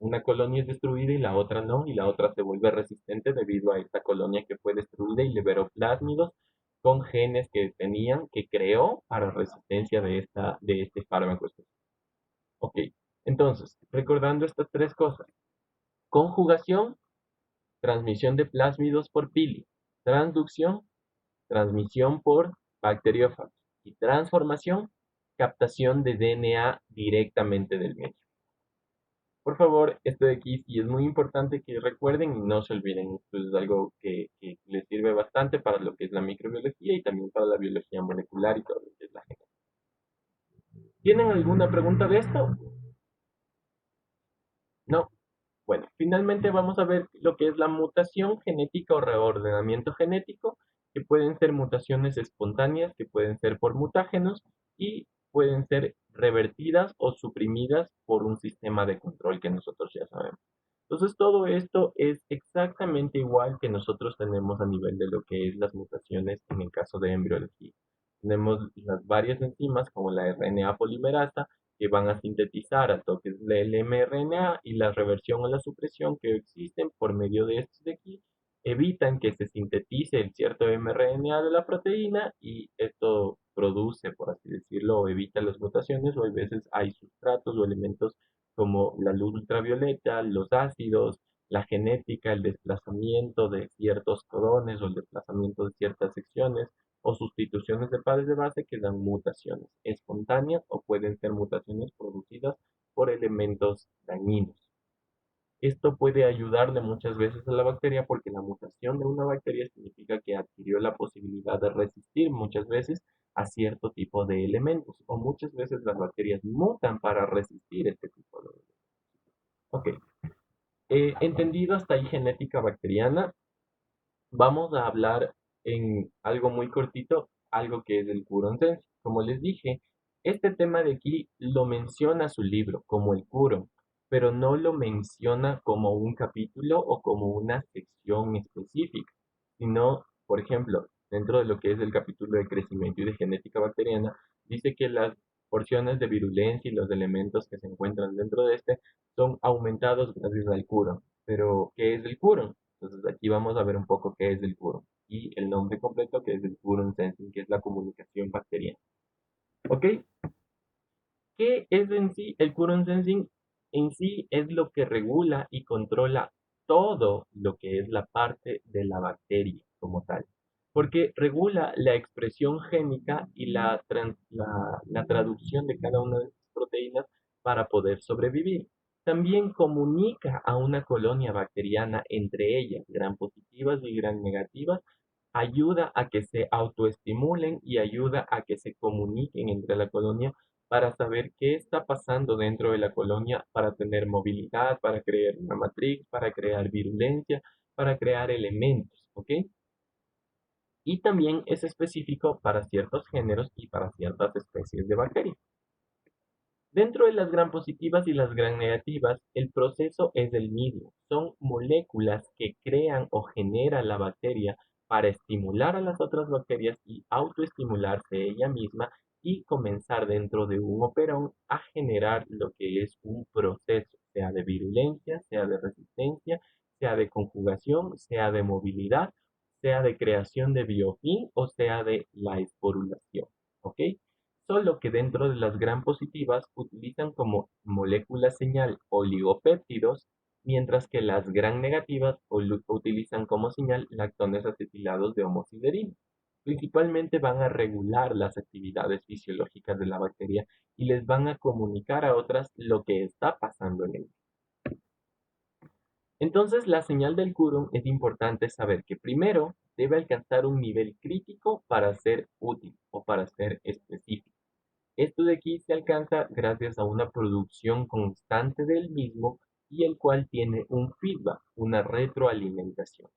[SPEAKER 1] Una colonia es destruida y la otra no, y la otra se vuelve resistente debido a esta colonia que fue destruida y liberó plásmidos con genes que creó para resistencia de este fármaco específico. Ok, entonces, recordando estas tres cosas: conjugación, transmisión de plásmidos por pili; transducción, transmisión por bacteriófagos; y transformación, captación de DNA directamente del medio. Por favor, esto de aquí sí es muy importante que recuerden y no se olviden. Esto es algo que les sirve bastante para lo que es la microbiología y también para la biología molecular y todo lo que es la genética. ¿Tienen alguna pregunta de esto? No. Bueno, finalmente vamos a ver lo que es la mutación genética o reordenamiento genético, que pueden ser mutaciones espontáneas, que pueden ser por mutágenos y pueden ser revertidas o suprimidas por un sistema de control que nosotros ya sabemos. Entonces, todo esto es exactamente igual que nosotros tenemos a nivel de lo que es las mutaciones en el caso de embriología. Tenemos las varias enzimas como la RNA polimerasa que van a sintetizar a toques del mRNA, y la reversión o la supresión que existen por medio de estos de aquí evitan que se sintetice el cierto mRNA de la proteína, y esto produce, por así decirlo, o evita las mutaciones, o a veces hay sustratos o elementos como la luz ultravioleta, los ácidos, la genética, el desplazamiento de ciertos codones o el desplazamiento de ciertas secciones o sustituciones de pares de base que dan mutaciones espontáneas, o pueden ser mutaciones producidas por elementos dañinos. Esto puede ayudarle muchas veces a la bacteria, porque la mutación de una bacteria significa que adquirió la posibilidad de resistir muchas veces a cierto tipo de elementos, o muchas veces las bacterias mutan para resistir este tipo de elementos. Ok, entendido hasta ahí genética bacteriana, vamos a hablar en algo muy cortito, algo que es el Curon Sense. Como les dije, este tema de aquí lo menciona su libro como el Curon, pero no lo menciona como un capítulo o como una sección específica, sino, por ejemplo, dentro de lo que es el capítulo de crecimiento y de genética bacteriana, dice que las porciones de virulencia y los elementos que se encuentran dentro de este son aumentados gracias al Curon. Pero, ¿qué es el Curon? Entonces aquí vamos a ver un poco qué es el Curon y el nombre completo, que es el Curon Sensing, que es la comunicación bacteriana. ¿Ok? ¿Qué es en sí el Curon Sensing? En sí es lo que regula y controla todo lo que es la parte de la bacteria como tal, porque regula la expresión génica y la traducción de cada una de estas proteínas para poder sobrevivir. También comunica a una colonia bacteriana entre ellas, gram positivas y gram negativas, ayuda a que se autoestimulen y ayuda a que se comuniquen entre la colonia para saber qué está pasando dentro de la colonia, para tener movilidad, para crear una matriz, para crear virulencia, para crear elementos, ¿ok? Y también es específico para ciertos géneros y para ciertas especies de bacterias. Dentro de las gram positivas y las gram negativas, el proceso es el mismo. Son moléculas que crean o genera la bacteria para estimular a las otras bacterias y autoestimularse ella misma, y comenzar dentro de un operón a generar lo que es un proceso, sea de virulencia, sea de resistencia, sea de conjugación, sea de movilidad, sea de creación de biofilm o sea de la esporulación. ¿Ok? Solo que dentro de las gram positivas utilizan como molécula señal oligopéptidos, mientras que las gram negativas utilizan como señal lactones acetilados de homociderina. Principalmente van a regular las actividades fisiológicas de la bacteria y les van a comunicar a otras lo que está pasando en ella. Entonces, la señal del Coulomb es importante saber que primero debe alcanzar un nivel crítico para ser útil o para ser específico. Esto de aquí se alcanza gracias a una producción constante del mismo, y el cual tiene un feedback, una retroalimentación.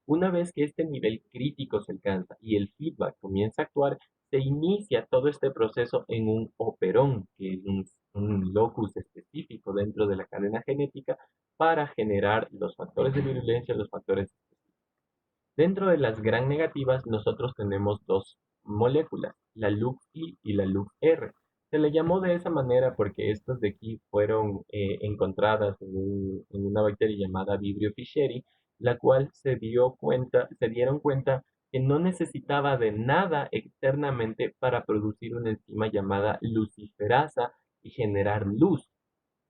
[SPEAKER 1] Una vez que este nivel crítico se alcanza y el feedback comienza a actuar, se inicia todo este proceso en un operón, que es un locus específico dentro de la cadena genética para generar los factores de virulencia, los factores. Dentro de las gram negativas, nosotros tenemos dos moléculas, la LUC-I y la LUC-R. Se le llamó de esa manera porque estas de aquí fueron encontradas en una bacteria llamada Vibrio fischeri, la cual se dieron cuenta que no necesitaba de nada externamente para producir una enzima llamada luciferasa y generar luz.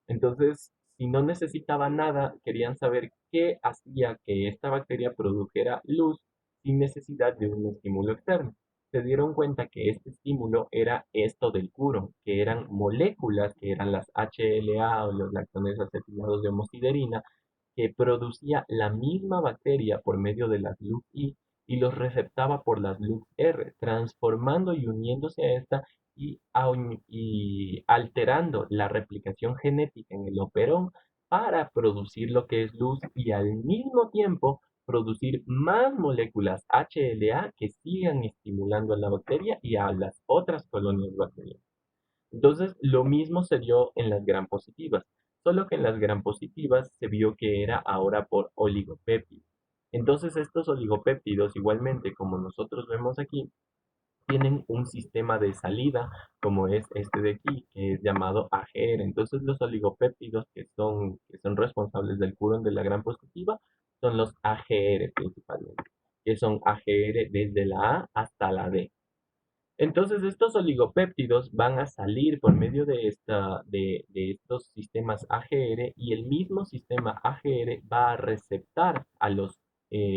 [SPEAKER 1] Entonces, si no necesitaba nada, querían saber qué hacía que esta bacteria produjera luz sin necesidad de un estímulo externo. Se dieron cuenta que este estímulo era esto del curo, que eran moléculas, que eran las HLA o los lactones acetilados de homosiderina, que producía la misma bacteria por medio de las luz y los receptaba por las luz R, transformando y uniéndose a esta y alterando la replicación genética en el operón para producir lo que es luz y al mismo tiempo producir más moléculas HLA que sigan estimulando a la bacteria y a las otras colonias bacterianas. Entonces, lo mismo se dio en las gram positivas, solo que en las gram positivas se vio que era ahora por oligopéptidos. Entonces, estos oligopéptidos, igualmente como nosotros vemos aquí, tienen un sistema de salida, como es este de aquí, que es llamado AGR. Entonces, los oligopéptidos que son responsables del curón de la gram positiva son los AGR principalmente, que son AGR desde la A hasta la D. Entonces, estos oligopéptidos van a salir por medio de estos sistemas AGR y el mismo sistema AGR va a receptar a los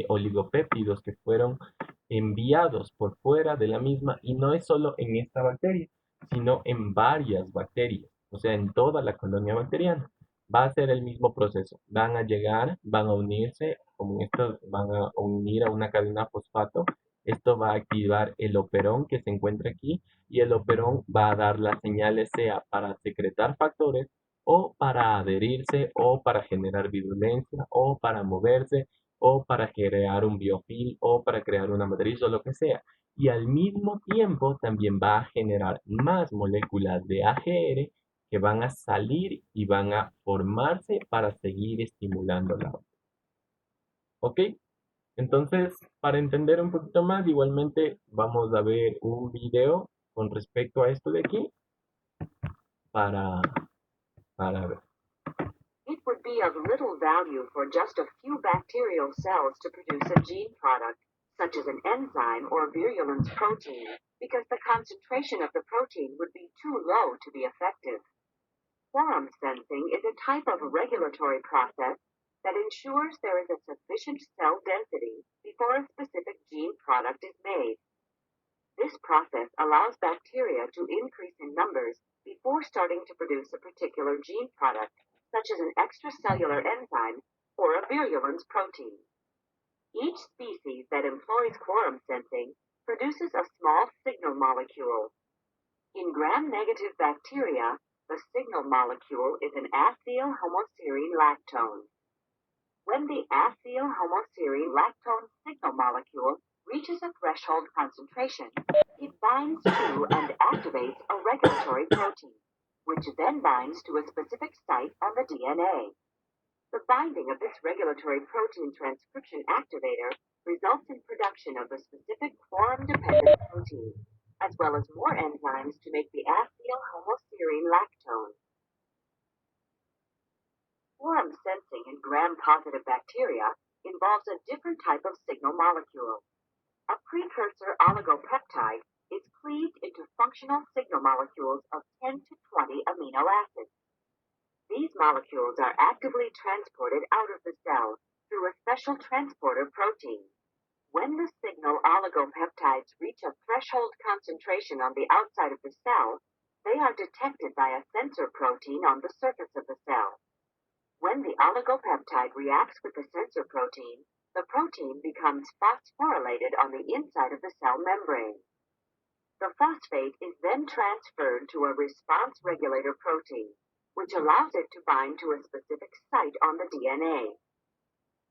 [SPEAKER 1] oligopéptidos que fueron enviados por fuera de la misma y no es solo en esta bacteria, sino en varias bacterias, o sea, en toda la colonia bacteriana. Va a ser el mismo proceso. Van a llegar, van a unirse, como estos van a unir a una cadena fosfato. Esto va a activar el operón que se encuentra aquí y el operón va a dar las señales sea para secretar factores o para adherirse o para generar virulencia o para moverse o para crear un biofil o para crear una matriz o lo que sea. Y al mismo tiempo también va a generar más moléculas de AGR que van a salir y van a formarse para seguir estimulando la otra. ¿Ok? Entonces, para entender un poquito más, igualmente vamos a ver un video con respecto a esto de aquí para, para ver.
[SPEAKER 2] It would be of little value for just a few bacterial cells to produce a gene product, such as an enzyme or virulence protein, because the concentration of the protein would be too low to be effective. Quorum sensing is a type of regulatory process that ensures there is a sufficient cell density before a specific gene product is made. This process allows bacteria to increase in numbers before starting to produce a particular gene product, such as an extracellular enzyme or a virulence protein. Each species that employs quorum sensing produces a small signal molecule. In gram-negative bacteria, the signal molecule is an acetylhomoserine lactone. When the acetylhomoserine lactone signal molecule reaches a threshold concentration, it binds to and activates a regulatory protein, which then binds to a specific site on the DNA. The binding of this regulatory protein transcription activator results in production of a specific quorum-dependent protein, as well as more enzymes to make the acetylhomoserine lactone. Quorum sensing in gram-positive bacteria involves a different type of signal molecule. A precursor oligopeptide is cleaved into functional signal molecules of 10 to 20 amino acids. These molecules are actively transported out of the cell through a special transporter protein. When the signal oligopeptides reach a threshold concentration on the outside of the cell, they are detected by a sensor protein on the surface of the cell. When the oligopeptide reacts with the sensor protein, the protein becomes phosphorylated on the inside of the cell membrane. The phosphate is then transferred to a response regulator protein, which allows it to bind to a specific site on the DNA.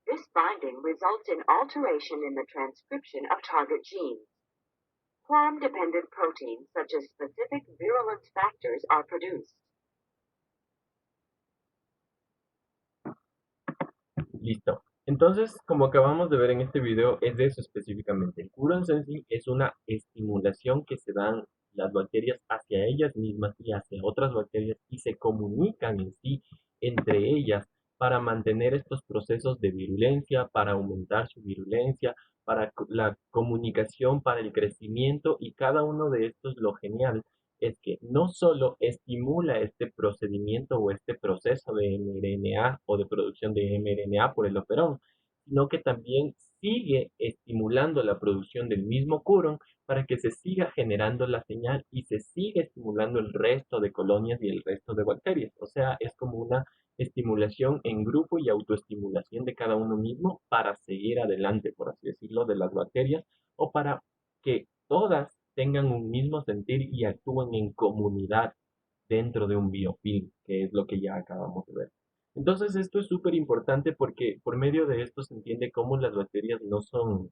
[SPEAKER 2] This binding results in alteration in the transcription of target genes. Quorum-dependent proteins such as specific virulence factors are produced.
[SPEAKER 1] Listo. Entonces, como acabamos de ver en este video, es de eso específicamente. El Current Sensing es una estimulación que se dan las bacterias hacia ellas mismas y hacia otras bacterias y se comunican en sí entre ellas para mantener estos procesos de virulencia, para aumentar su virulencia para la comunicación, para el crecimiento, y cada uno de estos, lo genial es que no solo estimula este procedimiento o este proceso de mRNA o de producción de mRNA por el operón, sino que también sigue estimulando la producción del mismo curón para que se siga generando la señal y se siga estimulando el resto de colonias y el resto de bacterias. O sea, es como una estimulación en grupo y autoestimulación de cada uno mismo para seguir adelante, por así decirlo, de las bacterias, o para que todas tengan un mismo sentir y actúen en comunidad dentro de un biofilm, que es lo que ya acabamos de ver. Entonces, esto es súper importante porque por medio de esto se entiende cómo las bacterias no son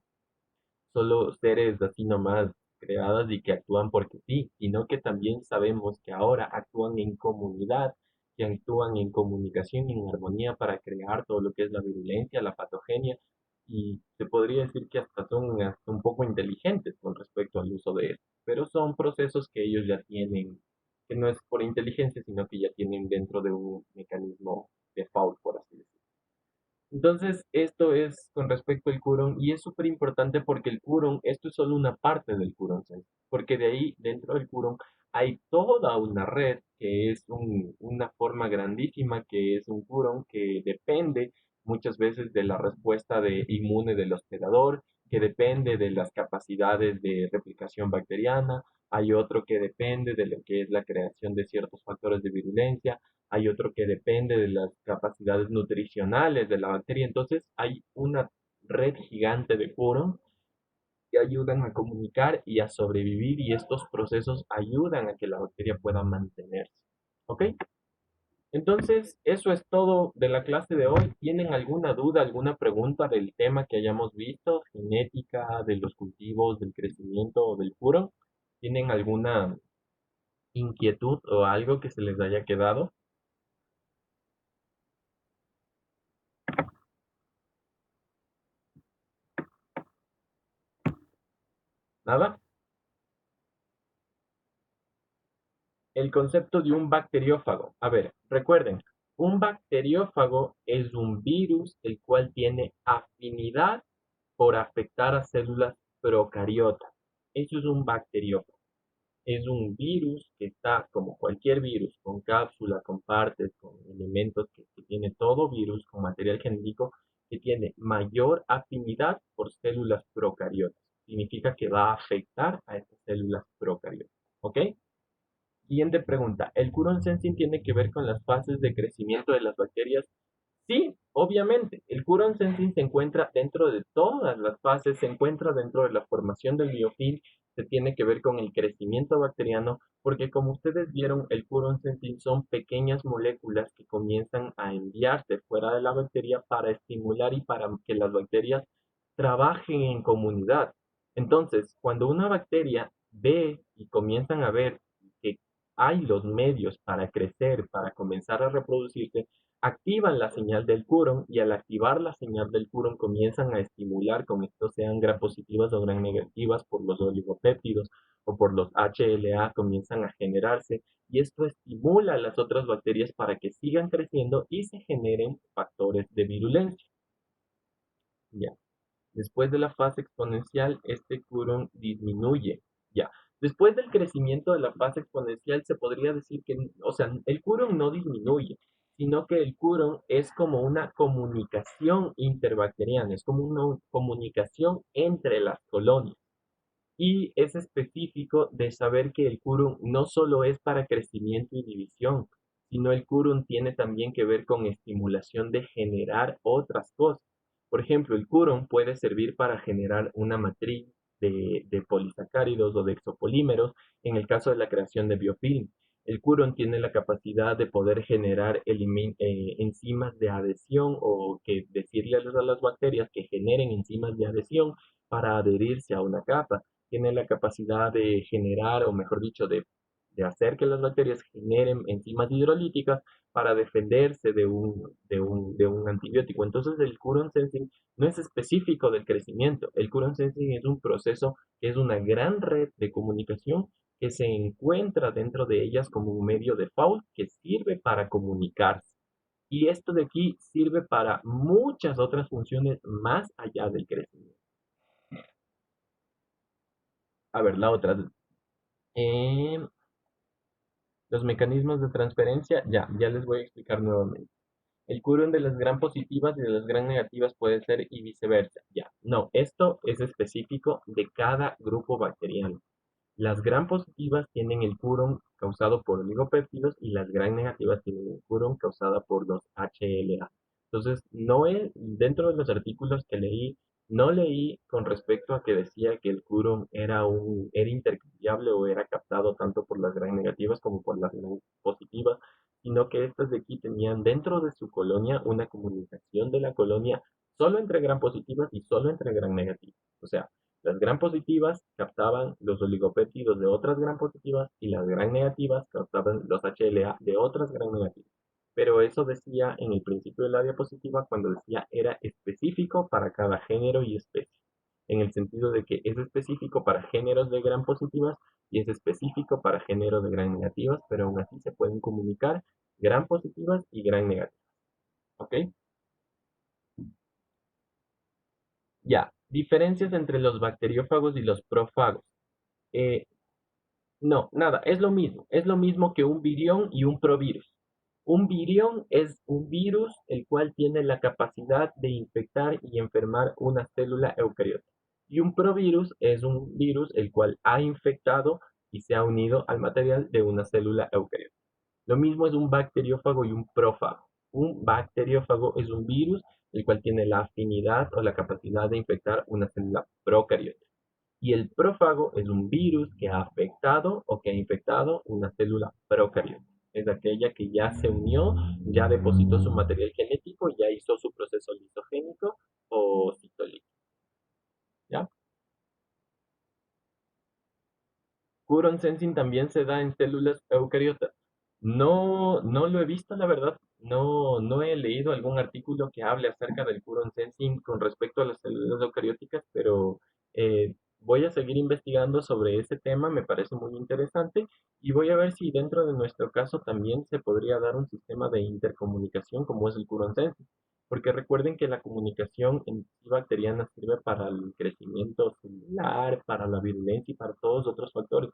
[SPEAKER 1] solo seres así nomás creadas y que actúan porque sí, sino que también sabemos que ahora actúan en comunidad, que actúan en comunicación y en armonía para crear todo lo que es la virulencia, la patogenia, y se podría decir que hasta son hasta un poco inteligentes con respecto al uso de esto, pero son procesos que ellos ya tienen, que no es por inteligencia, sino que ya tienen dentro de un mecanismo default, por así decirlo. Entonces, esto es con respecto al Qur'an, y es súper importante porque el Qur'an, esto es solo una parte del Qur'an Sensei, porque de ahí, dentro del Qur'an, hay toda una red que es una forma grandísima, que es un Qur'an que depende muchas veces de la respuesta inmune del hospedador, que depende de las capacidades de replicación bacteriana, hay otro que depende de lo que es la creación de ciertos factores de virulencia, hay otro que depende de las capacidades nutricionales de la bacteria. Entonces hay una red gigante de poros que ayudan a comunicar y a sobrevivir, y estos procesos ayudan a que la bacteria pueda mantenerse. ¿Ok? Entonces, eso es todo de la clase de hoy. ¿Tienen alguna duda, alguna pregunta del tema que hayamos visto? Genética, de los cultivos, del crecimiento o del puro. ¿Tienen alguna inquietud o algo que se les haya quedado? ¿Nada? El concepto de un bacteriófago. A ver, recuerden, un bacteriófago es un virus el cual tiene afinidad por afectar a células procariotas. Eso es un bacteriófago. Es un virus que está, como cualquier virus, con cápsula, con partes, con elementos que tiene todo virus, con material genético, que tiene mayor afinidad por células procariotas. Significa que va a afectar a estas células procariotas. ¿Ok? Siguiente pregunta. ¿El Curón Sensing tiene que ver con las fases de crecimiento de las bacterias? Sí, obviamente. El Curón Sensing se encuentra dentro de todas las fases, se encuentra dentro de la formación del biofilm, se tiene que ver con el crecimiento bacteriano, porque como ustedes vieron, el Curón Sensing son pequeñas moléculas que comienzan a enviarse fuera de la bacteria para estimular y para que las bacterias trabajen en comunidad. Entonces, cuando una bacteria ve y comienzan a ver que hay los medios para crecer, para comenzar a reproducirse, activan la señal del Curon, y al activar la señal del Curon comienzan a estimular, con esto sean gram positivas o gram negativas por los oligopéptidos o por los HLA, comienzan a generarse, y esto estimula a las otras bacterias para que sigan creciendo y se generen factores de virulencia. Ya. Después de la fase exponencial, este Curon disminuye. Ya. Después del crecimiento de la fase exponencial, se podría decir que, o sea, el Curon no disminuye, sino que el Curon es como una comunicación interbacteriana, es como una comunicación entre las colonias. Y es específico de saber que el Curon no solo es para crecimiento y división, sino el Curon tiene también que ver con estimulación de generar otras cosas. Por ejemplo, el Curon puede servir para generar una matriz de polisacáridos o de exopolímeros en el caso de la creación de biofilm. El Curon tiene la capacidad de poder generar enzimas de adhesión, o que decirles a las bacterias que generen enzimas de adhesión para adherirse a una capa. Tiene la capacidad de generar, o mejor dicho, de hacer que las bacterias generen enzimas hidrolíticas para defenderse de un antibiótico. Entonces, el Current Sensing no es específico del crecimiento. El Current Sensing es un proceso que es una gran red de comunicación que se encuentra dentro de ellas como un medio default que sirve para comunicarse. Y esto de aquí sirve para muchas otras funciones más allá del crecimiento. A ver, la otra. Eh, los mecanismos de transferencia, ya les voy a explicar nuevamente. El quórum de las gran positivas y de las gran negativas puede ser y viceversa. Ya, no, esto es específico de cada grupo bacteriano. Las gram positivas tienen el quórum causado por oligopéptidos y las gram negativas tienen el quórum causado por los HLA. Entonces, no es, dentro de los artículos que leí, no leí con respecto a que decía que el quórum era intercambiable o era captado tanto por las gram negativas como por las gram positivas, sino que estas de aquí tenían dentro de su colonia una comunicación de la colonia solo entre gram positivas y solo entre gram negativas. O sea, las gram positivas captaban los oligopéptidos de otras gram positivas y las gram negativas captaban los HLA de otras gram negativas. Pero eso decía en el principio de la diapositiva cuando decía era específico para cada género y especie, en el sentido de que es específico para géneros de gram positivas y es específico para géneros de gram negativas, pero aún así se pueden comunicar gram positivas y gram negativas. ¿Ok? Ya, diferencias entre los bacteriófagos y los prófagos. Eh, No, nada, es lo mismo que un virión y un provirus. Un virión es un virus el cual tiene la capacidad de infectar y enfermar una célula eucariota. Y un provirus es un virus el cual ha infectado y se ha unido al material de una célula eucariota. Lo mismo es un bacteriófago y un prófago. Un bacteriófago es un virus el cual tiene la afinidad o la capacidad de infectar una célula procariota. Y el prófago es un virus que ha afectado o que ha infectado una célula procariota. Es aquella que ya se unió, ya depositó su material genético, ya hizo su proceso lisogénico o citolítico. ¿Ya? Huron sensing también se da en células eucariotas. No, no lo he visto, la verdad. No, no he leído algún artículo que hable acerca del Huron sensing con respecto a las células eucarióticas, pero voy a seguir investigando sobre ese tema, me parece muy interesante, y voy a ver si dentro de nuestro caso también se podría dar un sistema de intercomunicación como es el Huron sensing. Porque recuerden que la comunicación en sí bacteriana sirve para el crecimiento celular, para la virulencia y para todos otros factores.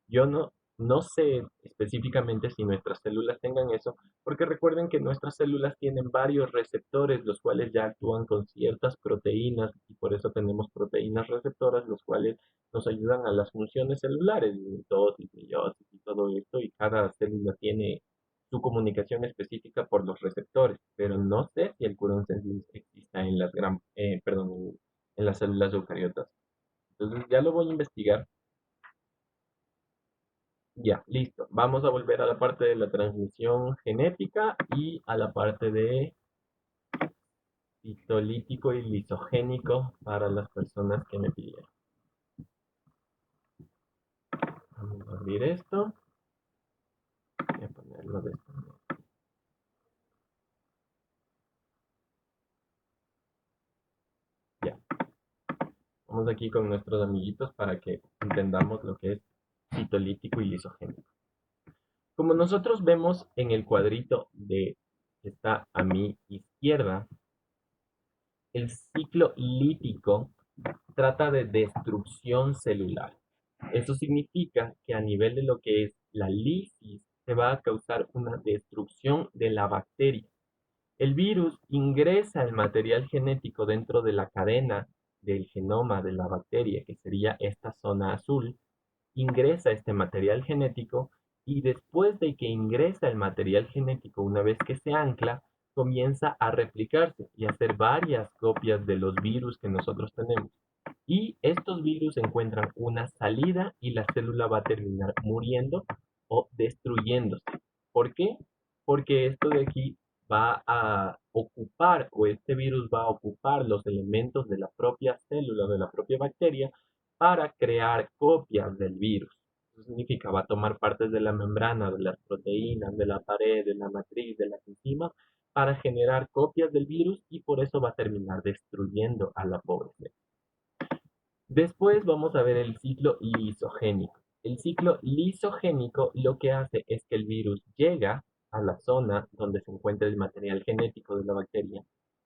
[SPEAKER 1] Yo no sé específicamente si nuestras células tengan eso, porque recuerden que nuestras células tienen varios receptores, los cuales ya actúan con ciertas proteínas, y por eso tenemos proteínas receptoras, los cuales nos ayudan a las funciones celulares, mitosis, meiosis y todo esto, y cada célula tiene su comunicación específica por los receptores, pero no sé si el Curón sensing exista en perdón, en las células eucariotas. Entonces ya lo voy a investigar. Ya, listo. Vamos a volver a la parte de la transmisión genética y a la parte de citolítico y lisogénico para las personas que me pidieron. Vamos a abrir esto. Voy a ponerlo de esta manera. Ya. Vamos aquí con nuestros amiguitos para que entendamos lo que es citolítico y lisogénico. Como nosotros vemos en el cuadrito que está a mi izquierda, el ciclo lítico trata de destrucción celular. Eso significa que a nivel de lo que es la lisis se va a causar una destrucción de la bacteria. El virus ingresa el material genético dentro de la cadena del genoma de la bacteria, que sería esta zona azul, ingresa este material genético y después de que ingresa el material genético, una vez que se ancla, comienza a replicarse y a hacer varias copias de los virus que nosotros tenemos. Y estos virus encuentran una salida y la célula va a terminar muriendo o destruyéndose. ¿Por qué? Porque esto de aquí va a ocupar o este virus va a ocupar los elementos de la propia célula, de la propia bacteria, para crear copias del virus. Eso significa, va a tomar partes de la membrana, de las proteínas, de la pared, de la matriz, de las enzimas, para generar copias del virus y por eso va a terminar destruyendo a la pobre célula. Después vamos a ver el ciclo lisogénico. El ciclo lisogénico lo que hace es que el virus llega a la zona donde se encuentra el material genético de la bacteria,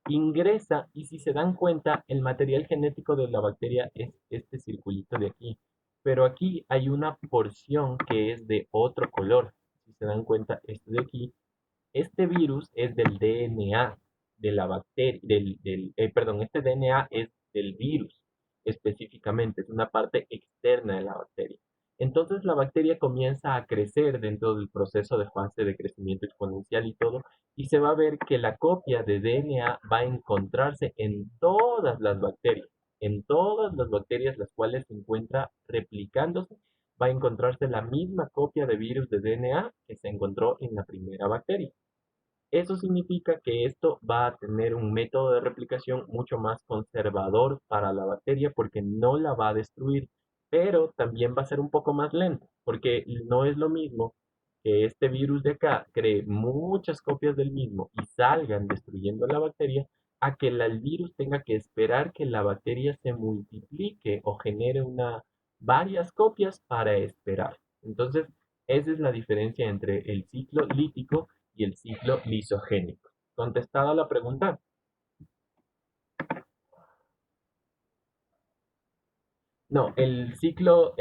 [SPEAKER 1] ingresa y si se dan cuenta, el material genético de la bacteria es este circulito de aquí. Pero aquí hay una porción que es de otro color. Si se dan cuenta, este de aquí, este virus es del DNA de la bacteria, perdón, este DNA es del virus específicamente, es una parte externa de la bacteria. Entonces la bacteria comienza a crecer dentro del proceso de fase de crecimiento exponencial y todo, y se va a ver que la copia de DNA va a encontrarse en todas las bacterias las cuales se encuentra replicándose, va a encontrarse la misma copia de virus de DNA que se encontró en la primera bacteria. Eso significa que esto va a tener un método de replicación mucho más conservador para la bacteria porque no la va a destruir, pero también va a ser un poco más lento, porque no es lo mismo que este virus de acá cree muchas copias del mismo y salgan destruyendo la bacteria, a que el virus tenga que esperar que la bacteria se multiplique o genere varias copias para esperar. Entonces, esa es la diferencia entre el ciclo lítico y el ciclo lisogénico. Contestada la pregunta. No, el ciclo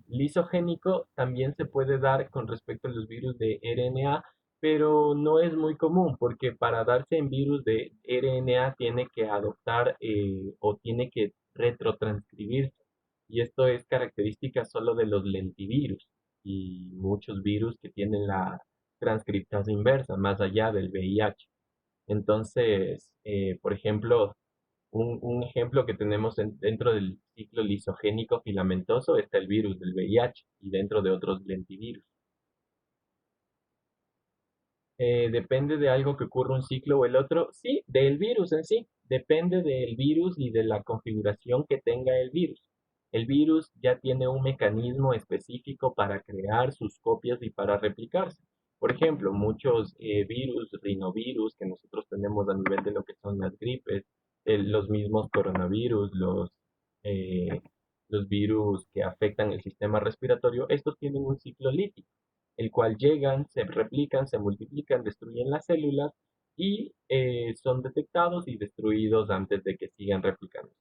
[SPEAKER 1] lisogénico también se puede dar con respecto a los virus de RNA, pero no es muy común porque para darse en virus de RNA tiene que adoptar o tiene que retrotranscribirse. Y esto es característica solo de los lentivirus y muchos virus que tienen la transcriptasa inversa, más allá del VIH. Entonces, por ejemplo, un ejemplo que tenemos dentro del ciclo lisogénico filamentoso está el virus del VIH y dentro de otros lentivirus. Depende de algo que ocurra un ciclo o el otro, sí, del virus en sí, depende del virus y de la configuración que tenga el virus. El virus ya tiene un mecanismo específico para crear sus copias y para replicarse. Por ejemplo, muchos virus, rinovirus que nosotros tenemos a nivel de lo que son las gripes, los mismos coronavirus, los virus que afectan el sistema respiratorio, estos tienen un ciclo lítico el cual llegan, se replican, se multiplican, destruyen las células y son detectados y destruidos antes de que sigan replicando.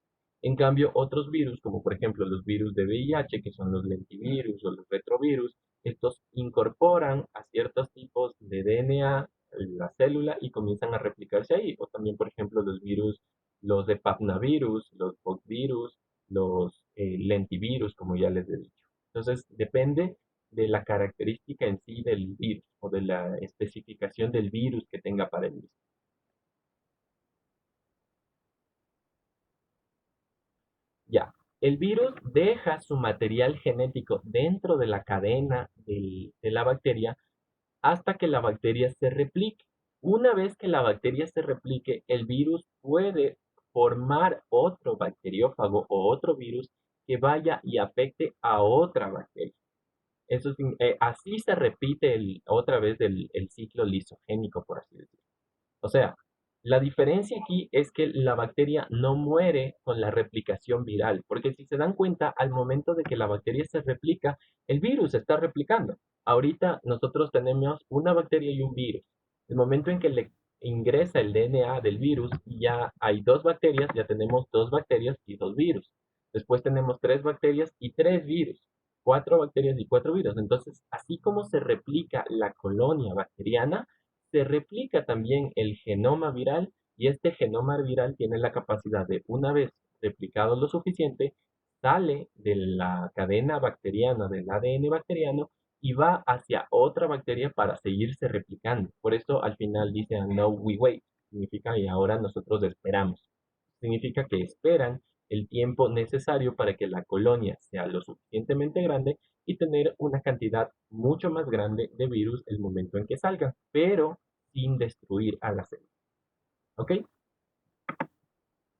[SPEAKER 1] En cambio, otros virus, como por ejemplo los virus de VIH, que son los lentivirus o los retrovirus, estos incorporan a ciertos tipos de DNA en la célula y comienzan a replicarse ahí. O también, por ejemplo, los virus, los de papnavirus, los poxvirus, los lentivirus, como ya les he dicho. Entonces, depende de la característica en sí del virus o de la especificación del virus que tenga para el mismo. Ya, el virus deja su material genético dentro de la cadena de la bacteria hasta que la bacteria se replique. Una vez que la bacteria se replique, el virus puede formar otro bacteriófago o otro virus que vaya y afecte a otra bacteria. Así se repite otra vez el ciclo lisogénico, por así decirlo. O sea, la diferencia aquí es que la bacteria no muere con la replicación viral, porque si se dan cuenta, al momento de que la bacteria se replica, el virus se está replicando. Ahorita nosotros tenemos una bacteria y un virus. El momento en que le ingresa el DNA del virus, ya hay dos bacterias, ya tenemos dos bacterias y dos virus. Después tenemos tres bacterias y tres virus, cuatro bacterias y cuatro virus. Entonces, así como se replica la colonia bacteriana, se replica también el genoma viral y este genoma viral tiene la capacidad de, una vez replicado lo suficiente, sale de la cadena bacteriana, del ADN bacteriano, y va hacia otra bacteria para seguirse replicando. Por eso al final dice, now we wait, significa y ahora nosotros esperamos. Significa que esperan el tiempo necesario para que la colonia sea lo suficientemente grande y tener una cantidad mucho más grande de virus el momento en que salgan, pero sin destruir a la célula. ¿Ok?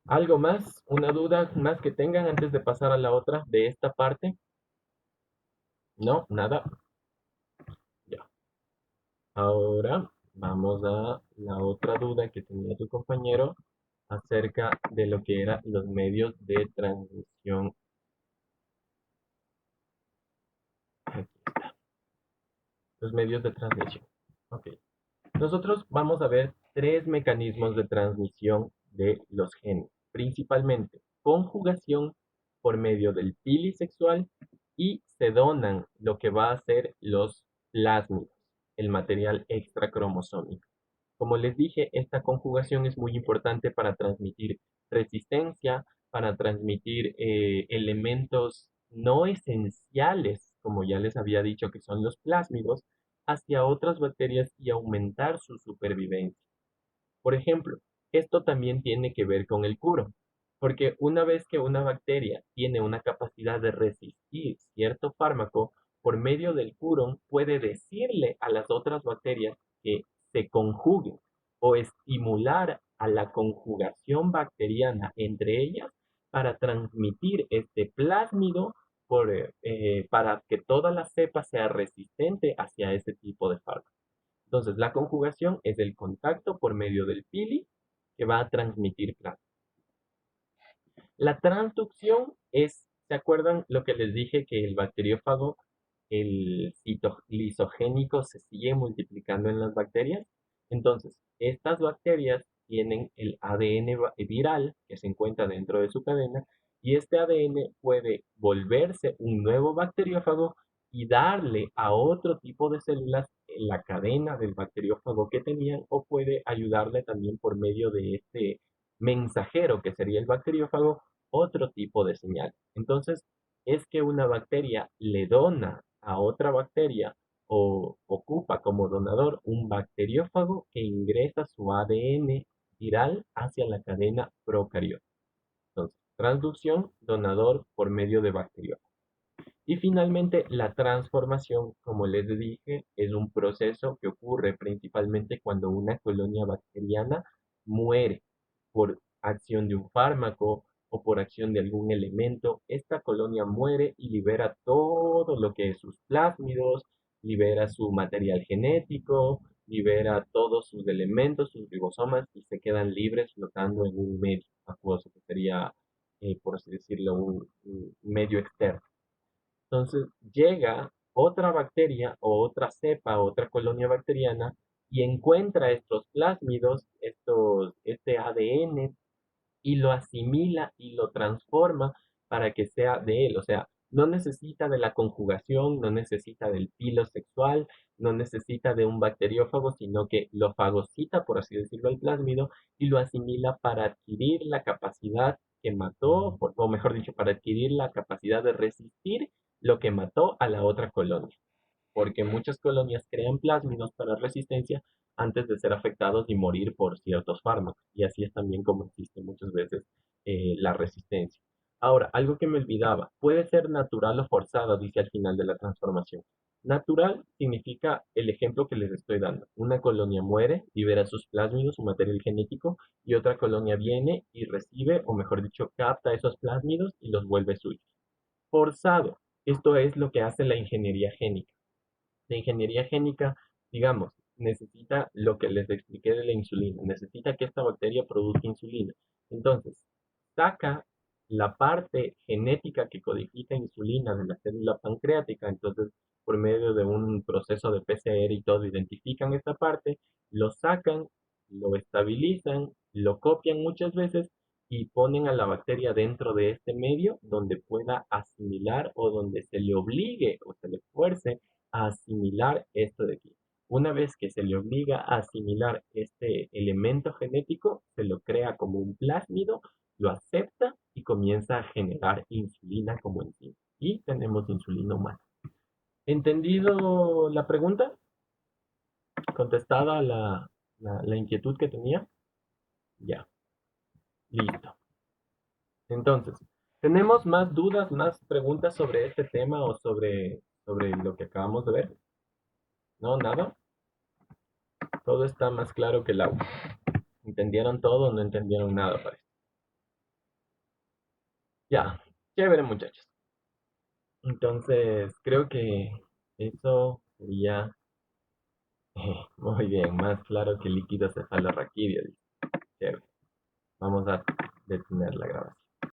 [SPEAKER 1] ¿Algo más? ¿Una duda más que tengan antes de pasar a la otra de esta parte? No, nada. Ya. Ahora vamos a la otra duda que tenía tu compañero acerca de lo que eran los medios de transmisión. Aquí está. Los medios de transmisión. Ok. Nosotros vamos a ver tres mecanismos de transmisión de los genes, principalmente conjugación por medio del pili sexual, y se donan lo que va a ser los plásmidos, el material extracromosómico. Como les dije, esta conjugación es muy importante para transmitir resistencia, para transmitir elementos no esenciales, como ya les había dicho que son los plásmidos, hacia otras bacterias y aumentar su supervivencia. Por ejemplo, esto también tiene que ver con el curo, porque una vez que una bacteria tiene una capacidad de resistir cierto fármaco, por medio del curo puede decirle a las otras bacterias que se conjuguen o estimular a la conjugación bacteriana entre ellas para transmitir este plásmido para que toda la cepa sea resistente hacia ese tipo de fármaco. Entonces, la conjugación es el contacto por medio del pili que va a transmitir plasma. La transducción es, ¿se acuerdan lo que les dije que el bacteriófago, el lisogénico, se sigue multiplicando en las bacterias? Entonces, estas bacterias tienen el ADN viral que se encuentra dentro de su cadena y este ADN puede volverse un nuevo bacteriófago y darle a otro tipo de células la cadena del bacteriófago que tenían o puede ayudarle también por medio de este mensajero que sería el bacteriófago otro tipo de señal. Entonces, es que una bacteria le dona a otra bacteria o ocupa como donador un bacteriófago que ingresa su ADN viral hacia la cadena procariota. Entonces, transducción, donador por medio de bacteriófago. Y finalmente, la transformación, como les dije, es un proceso que ocurre principalmente cuando una colonia bacteriana muere por acción de un fármaco o por acción de algún elemento. Esta colonia muere y libera todo lo que es sus plásmidos, libera su material genético, libera todos sus elementos, sus ribosomas y se quedan libres flotando en un medio acuoso, que sería, por así decirlo, un medio externo. Entonces llega otra bacteria o otra cepa, otra colonia bacteriana y encuentra estos plásmidos, este ADN y lo asimila y lo transforma para que sea de él. O sea, no necesita de la conjugación, no necesita del pilo sexual, no necesita de un bacteriófago, sino que lo fagocita, por así decirlo, el plásmido y lo asimila para adquirir la capacidad que mató, o mejor dicho, para adquirir la capacidad de resistir lo que mató a la otra colonia. Porque muchas colonias crean plásmidos para resistencia antes de ser afectados y morir por ciertos fármacos. Y así es también como existe muchas veces la resistencia. Ahora, algo que me olvidaba, puede ser natural o forzada, dice al final de la transformación. Natural significa el ejemplo que les estoy dando. Una colonia muere, libera sus plásmidos, su material genético, y otra colonia viene y recibe, o mejor dicho, capta esos plásmidos y los vuelve suyos. Forzado. Esto es lo que hace la ingeniería génica. La ingeniería génica, digamos, necesita lo que les expliqué de la insulina, necesita que esta bacteria produzca insulina. Entonces, saca la parte genética que codifica insulina de la célula pancreática, entonces por medio de un proceso de PCR y todo, identifican esta parte, lo sacan, lo estabilizan, lo copian muchas veces y ponen a la bacteria dentro de este medio donde pueda asimilar o donde se le obligue o se le fuerce a asimilar esto de aquí. Una vez que se le obliga a asimilar este elemento genético, se lo crea como un plásmido, lo acepta y comienza a generar insulina como enzima. Y tenemos insulina humana. ¿Entendido la pregunta? ¿Contestada la inquietud que tenía? Ya, listo. Entonces, ¿tenemos más dudas, más preguntas sobre este tema o sobre lo que acabamos de ver? ¿No? ¿Nada? Todo está más claro que el agua. ¿Entendieron todo o no entendieron nada, parece? Ya, chévere, muchachos. Entonces, creo que eso sería muy bien, más claro que líquido cefalorraquídeo. Dice. Chévere. Vamos a detener la grabación.